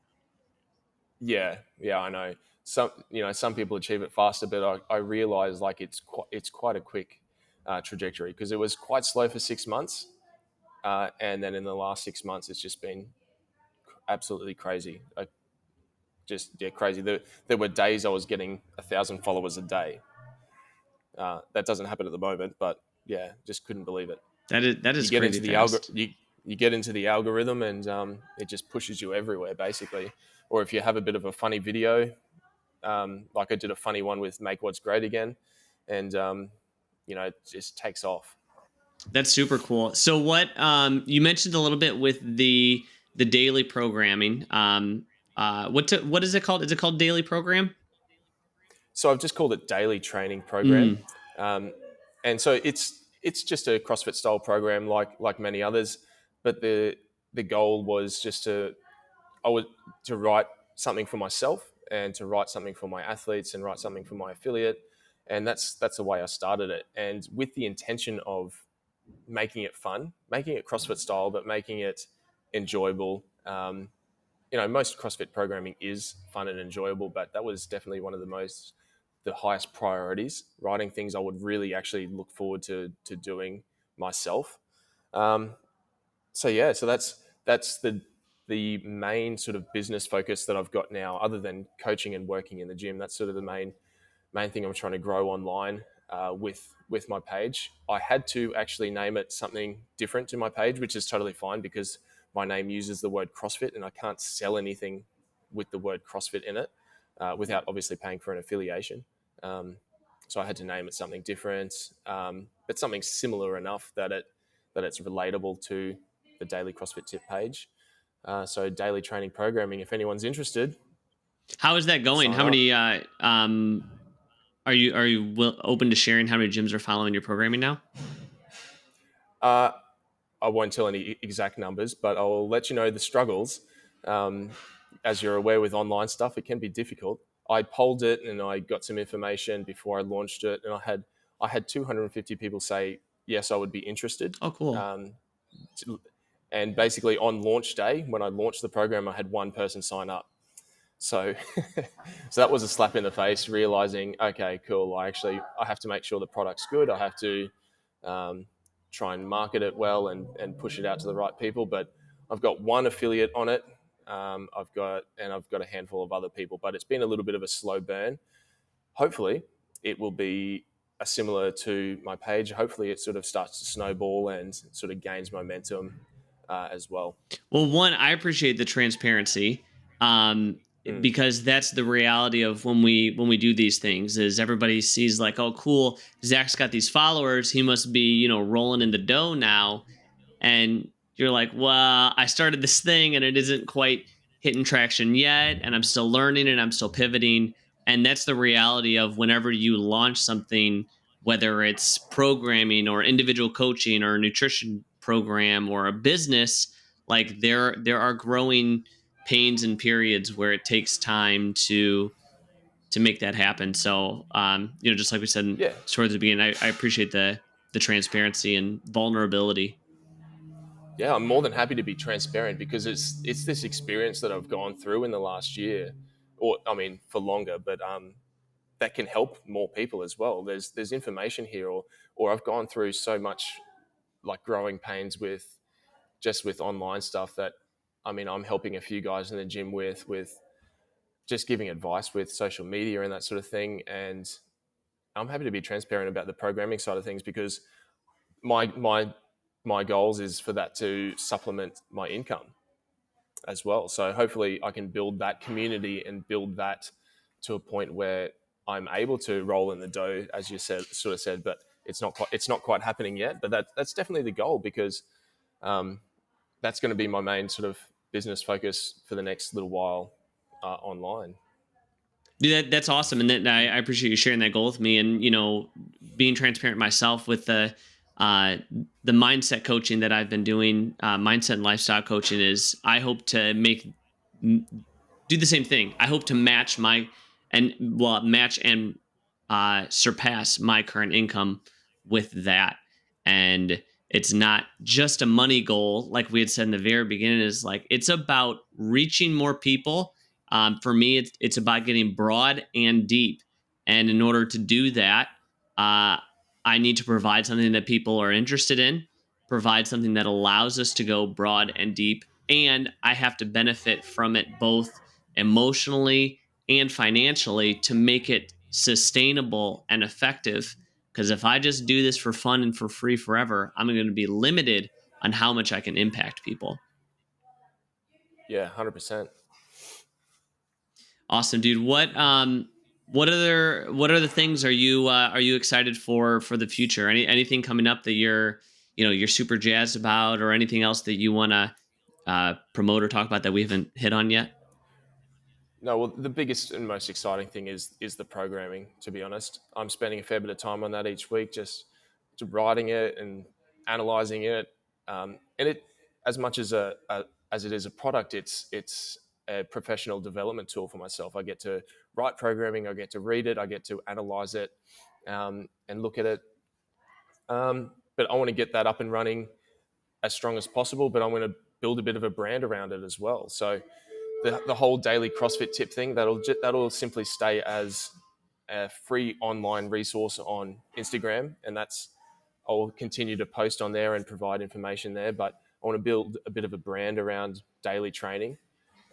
Yeah, yeah, I know. Some people achieve it faster, but I realize like it's quite a quick trajectory, because it was quite slow for 6 months, and then in the last 6 months, it's just been absolutely crazy. Just yeah, crazy. There were days I was getting 1,000 followers a day. That doesn't happen at the moment, but yeah, just couldn't believe it. That is You get crazy into the fast. you get into the algorithm, and it just pushes you everywhere, basically. Or if you have a bit of a funny video, like I did a funny one with "Make What's Great Again," and it just takes off. That's super cool. So what you mentioned a little bit with the daily programming. What is it called? Is it called daily program? So I've just called it Daily Training Program, Mm. um, and so it's just a CrossFit style program, like many others. But the goal was just I was to write something for myself, and to write something for my athletes, and write something for my affiliate, and that's the way I started it, and with the intention of making it fun, making it CrossFit style, but making it enjoyable. Most CrossFit programming is fun and enjoyable, but that was definitely one of the highest priorities. Writing things I would really actually look forward to doing myself. Um, so yeah, so that's the main sort of business focus that I've got now, other than coaching and working in the gym. That's sort of the main thing I'm trying to grow online with my page. I had to actually name it something different to my page, which is totally fine, because my name uses the word CrossFit, and I can't sell anything with the word CrossFit in it without obviously paying for an affiliation. So I had to name it something different, but something similar enough that it's relatable to the Daily CrossFit Tip page. So daily training programming. If anyone's interested, How is that going? sign How up. many are you open to sharing how many gyms are following your programming now? Uh, I won't tell any exact numbers, but I'll let you know the struggles. Um, as you're aware, with online stuff, it can be difficult. I polled it and I got some information before I launched it, and I had 250 people say yes, I would be interested. Oh, cool. Um, and basically on launch day, when I launched the program, I had one person sign up. So, so that was a slap in the face. Realizing, okay, cool. I have to make sure the product's good. I have to um, try and market it well and push it out to the right people. But I've got one affiliate on it. I've got a handful of other people. But it's been a little bit of a slow burn. Hopefully, it will be a similar to my page. Hopefully, it sort of starts to snowball and sort of gains momentum as well. Well, one, I appreciate the transparency, um, Mm. because that's the reality of when we do these things. Is everybody sees like, oh, cool, Zach's got these followers, he must be rolling in the dough now, and you're like, well, I started this thing and it isn't quite hitting traction yet, and I'm still learning and I'm still pivoting. And that's the reality of whenever you launch something, whether it's programming or individual coaching or a nutrition program or a business, like there are growing pains and periods where it takes time to make that happen. So just like we said Yeah, towards the beginning, I appreciate the transparency and vulnerability. yeah, I'm more than happy to be transparent because it's this experience that I've gone through in the last year, or I mean for longer, but that can help more people as well. There's information here, or I've gone through so much like growing pains with online stuff that I mean I'm helping a few guys in the gym with just giving advice with social media and that sort of thing, and I'm happy to be transparent about the programming side of things because my goals is for that to supplement my income as well. So hopefully I can build that community and build that to a point where I'm able to roll in the dough, as you said, but it's not quite happening yet. But that's definitely the goal because um, that's going to be my main sort of business focus for the next little while online. Dude, that's awesome, and I appreciate you sharing that goal with me, and being transparent myself with uh, the mindset coaching that I've been doing. Mindset and lifestyle coaching is I hope to do the same thing. I hope to match and surpass my current income with that. And it's not just a money goal, like we had said in the very beginning. Is like it's about reaching more people. For me, it's about getting broad and deep. And in order to do that, uh, I need to provide something that people are interested in, provide something that allows us to go broad and deep, and I have to benefit from it both emotionally and financially to make it sustainable and effective. Because if I just do this for fun and for free forever, I'm going to be limited on how much I can impact people. Yeah, 100%. Awesome, dude. What other things are you excited for the future? Anything coming up that you're super jazzed about, or anything else that you want to promote or talk about that we haven't hit on yet? No, well, the biggest and most exciting thing is the programming. To be honest, I'm spending a fair bit of time on that each week, just writing it and analyzing it. And it, as much as it is a product, it's a professional development tool for myself. I get to write programming, I get to read it, I get to analyze it, and look at it. But I want to get that up and running as strong as possible. But I want to build a bit of a brand around it as well. So the whole daily CrossFit tip thing that'll simply stay as a free online resource on Instagram, and that's I'll continue to post on there and provide information there. But I want to build a bit of a brand around daily training,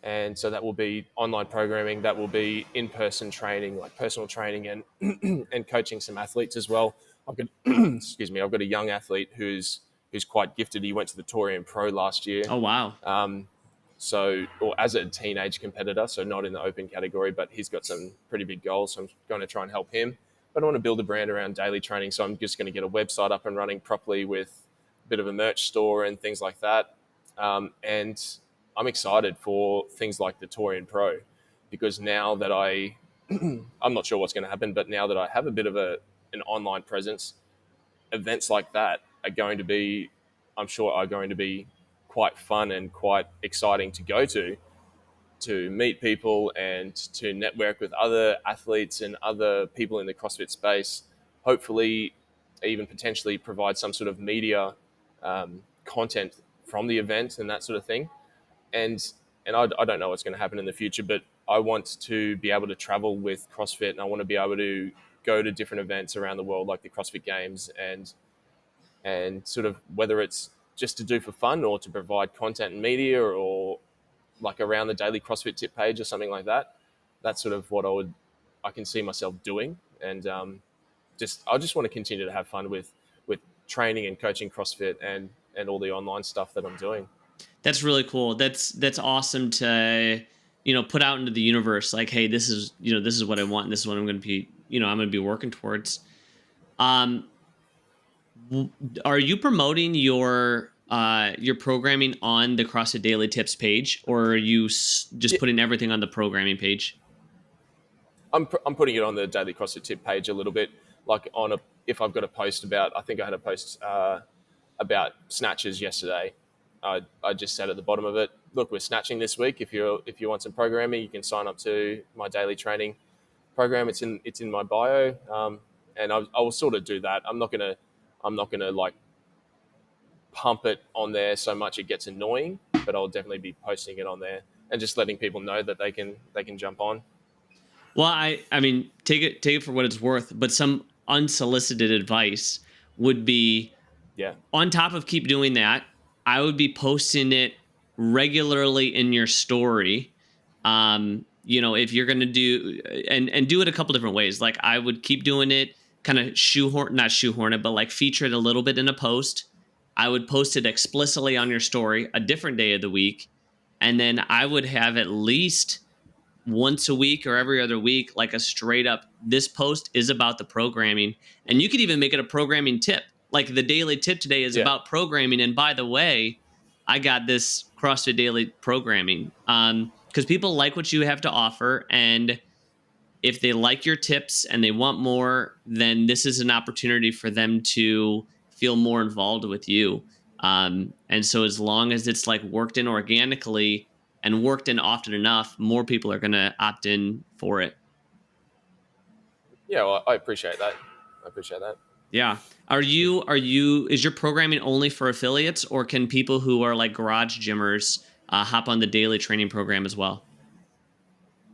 and so that will be online programming, that will be in-person training, like personal training and and coaching some athletes as well. I've got excuse me, I've got a young athlete who's quite gifted. He went to the Torian Pro last year. Oh wow. So, or as a teenage competitor, so not in the open category, but he's got some pretty big goals. So I'm going to try and help him. But I want to build a brand around daily training. So I'm just going to get a website up and running properly with a bit of a merch store and things like that. And I'm excited for things like the Torian Pro because now that I'm not sure what's going to happen, but now that I have a bit of an online presence, events like that are going to be, I'm sure, are going to be quite fun and quite exciting to go to to meet people and to network with other athletes and other people in the CrossFit space. Hopefully, even potentially provide some sort of media content from the event and that sort of thing. And I don't know what's going to happen in the future, but I want to be able to travel with CrossFit, and I want to be able to go to different events around the world, like the CrossFit Games, and sort of whether it's just to do for fun or to provide content and media, or like around the daily CrossFit tip page or something like that. That's sort of what I can see myself doing, and I just want to continue to have fun with training and coaching CrossFit and all the online stuff that I'm doing. That's really cool. That's awesome to put out into the universe. Like, hey, this is what I want. And this is what I'm going to be. I'm going to be working towards. Um, are you promoting your programming on the CrossFit Daily Tips page, or are you just Yeah, putting everything on the programming page? I'm putting it on the daily CrossFit tip page a little bit, like on a if I've got a post about, I think I had a post about snatches yesterday. I just said at the bottom of it, look, we're snatching this week. If you want some programming, you can sign up to my daily training program. It's in my bio, and I will sort of do that. I'm not gonna like pump it on there so much it gets annoying, but I'll definitely be posting it on there and just letting people know that they can jump on. Well, I mean, take it for what it's worth, but some unsolicited advice would be, Yeah, on top of keep doing that, I would be posting it regularly in your story. If you're gonna do and do it a couple different ways. Like, I would keep doing it, kind of not shoehorn it, but like feature it a little bit in a post. I would post it explicitly on your story a different day of the week, and then I would have at least once a week or every other week, like a straight up, this post is about the programming. And you could even make it a programming tip. Like, the daily tip today is yeah, about programming. And by the way, I got this CrossFit Daily programming. Because people like what you have to offer. And if they like your tips and they want more, then this is an opportunity for them to feel more involved with you. And so, as long as it's like worked in organically and worked in often enough, more people are going to opt in for it. yeah. Well, I appreciate that. I appreciate that. Yeah. Is your programming only for affiliates, or can people who are like garage gymmers hop on the daily training program as well?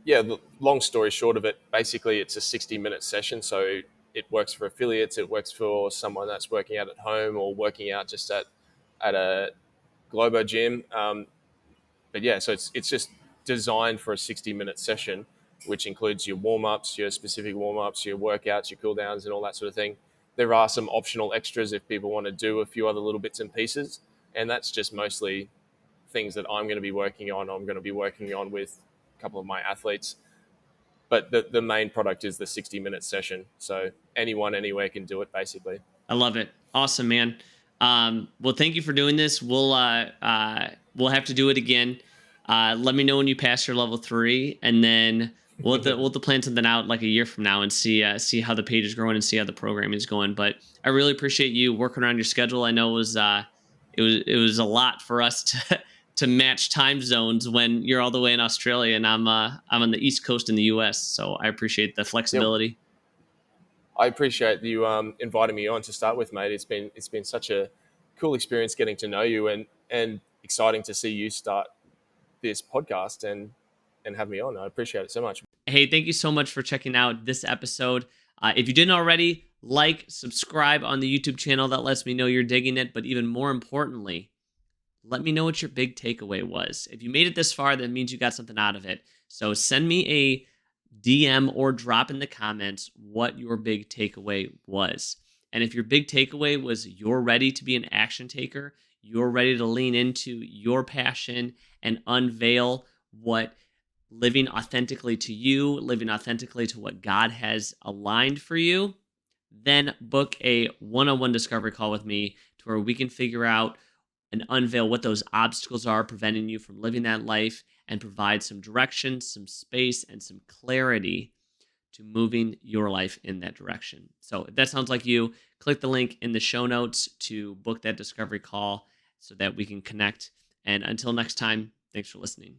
Yeah, the long story short of it, basically it's a 60-minute session. So it works for affiliates, it works for someone that's working out at home or working out just at a Globo gym. But yeah, so it's just designed for a 60-minute session, which includes your warm ups, your specific warm ups, your workouts, your cool downs, and all that sort of thing. There are some optional extras if people want to do a few other little bits and pieces, and that's just mostly things that I'm going to be working on. I'm going to be working on with a couple of my athletes, but the main product is the 60-minute session. So anyone, anywhere can do it basically. I love it. Awesome, man. Well, thank you for doing this. We'll have to do it again. Let me know when you pass your level 3, and then we'll have to plan something out like a year from now and see how the page is growing and see how the program is going. But I really appreciate you working around your schedule. I know it was a lot for us to to match time zones when you're all the way in Australia and I'm on the East Coast in the U.S. So I appreciate the Yeah, flexibility. I appreciate you inviting me on to start with, mate. It's been such a cool experience getting to know you, and exciting to see you start this podcast and have me on. I appreciate it so much. Hey, thank you so much for checking out this episode. If you didn't already, like, subscribe on the YouTube channel. That lets me know you're digging it. But even more importantly, let me know what your big takeaway was. If you made it this far, that means you got something out of it. So send me a DM or drop in the comments what your big takeaway was. And if your big takeaway was you're ready to be an action taker, you're ready to lean into your passion and unveil what living authentically to you, living authentically to what God has aligned for you, then book a one-on-one discovery call with me to where we can figure out and unveil what those obstacles are preventing you from living that life and provide some direction, some space, and some clarity to moving your life in that direction. So if that sounds like you, click the link in the show notes to book that discovery call so that we can connect. And until next time, thanks for listening.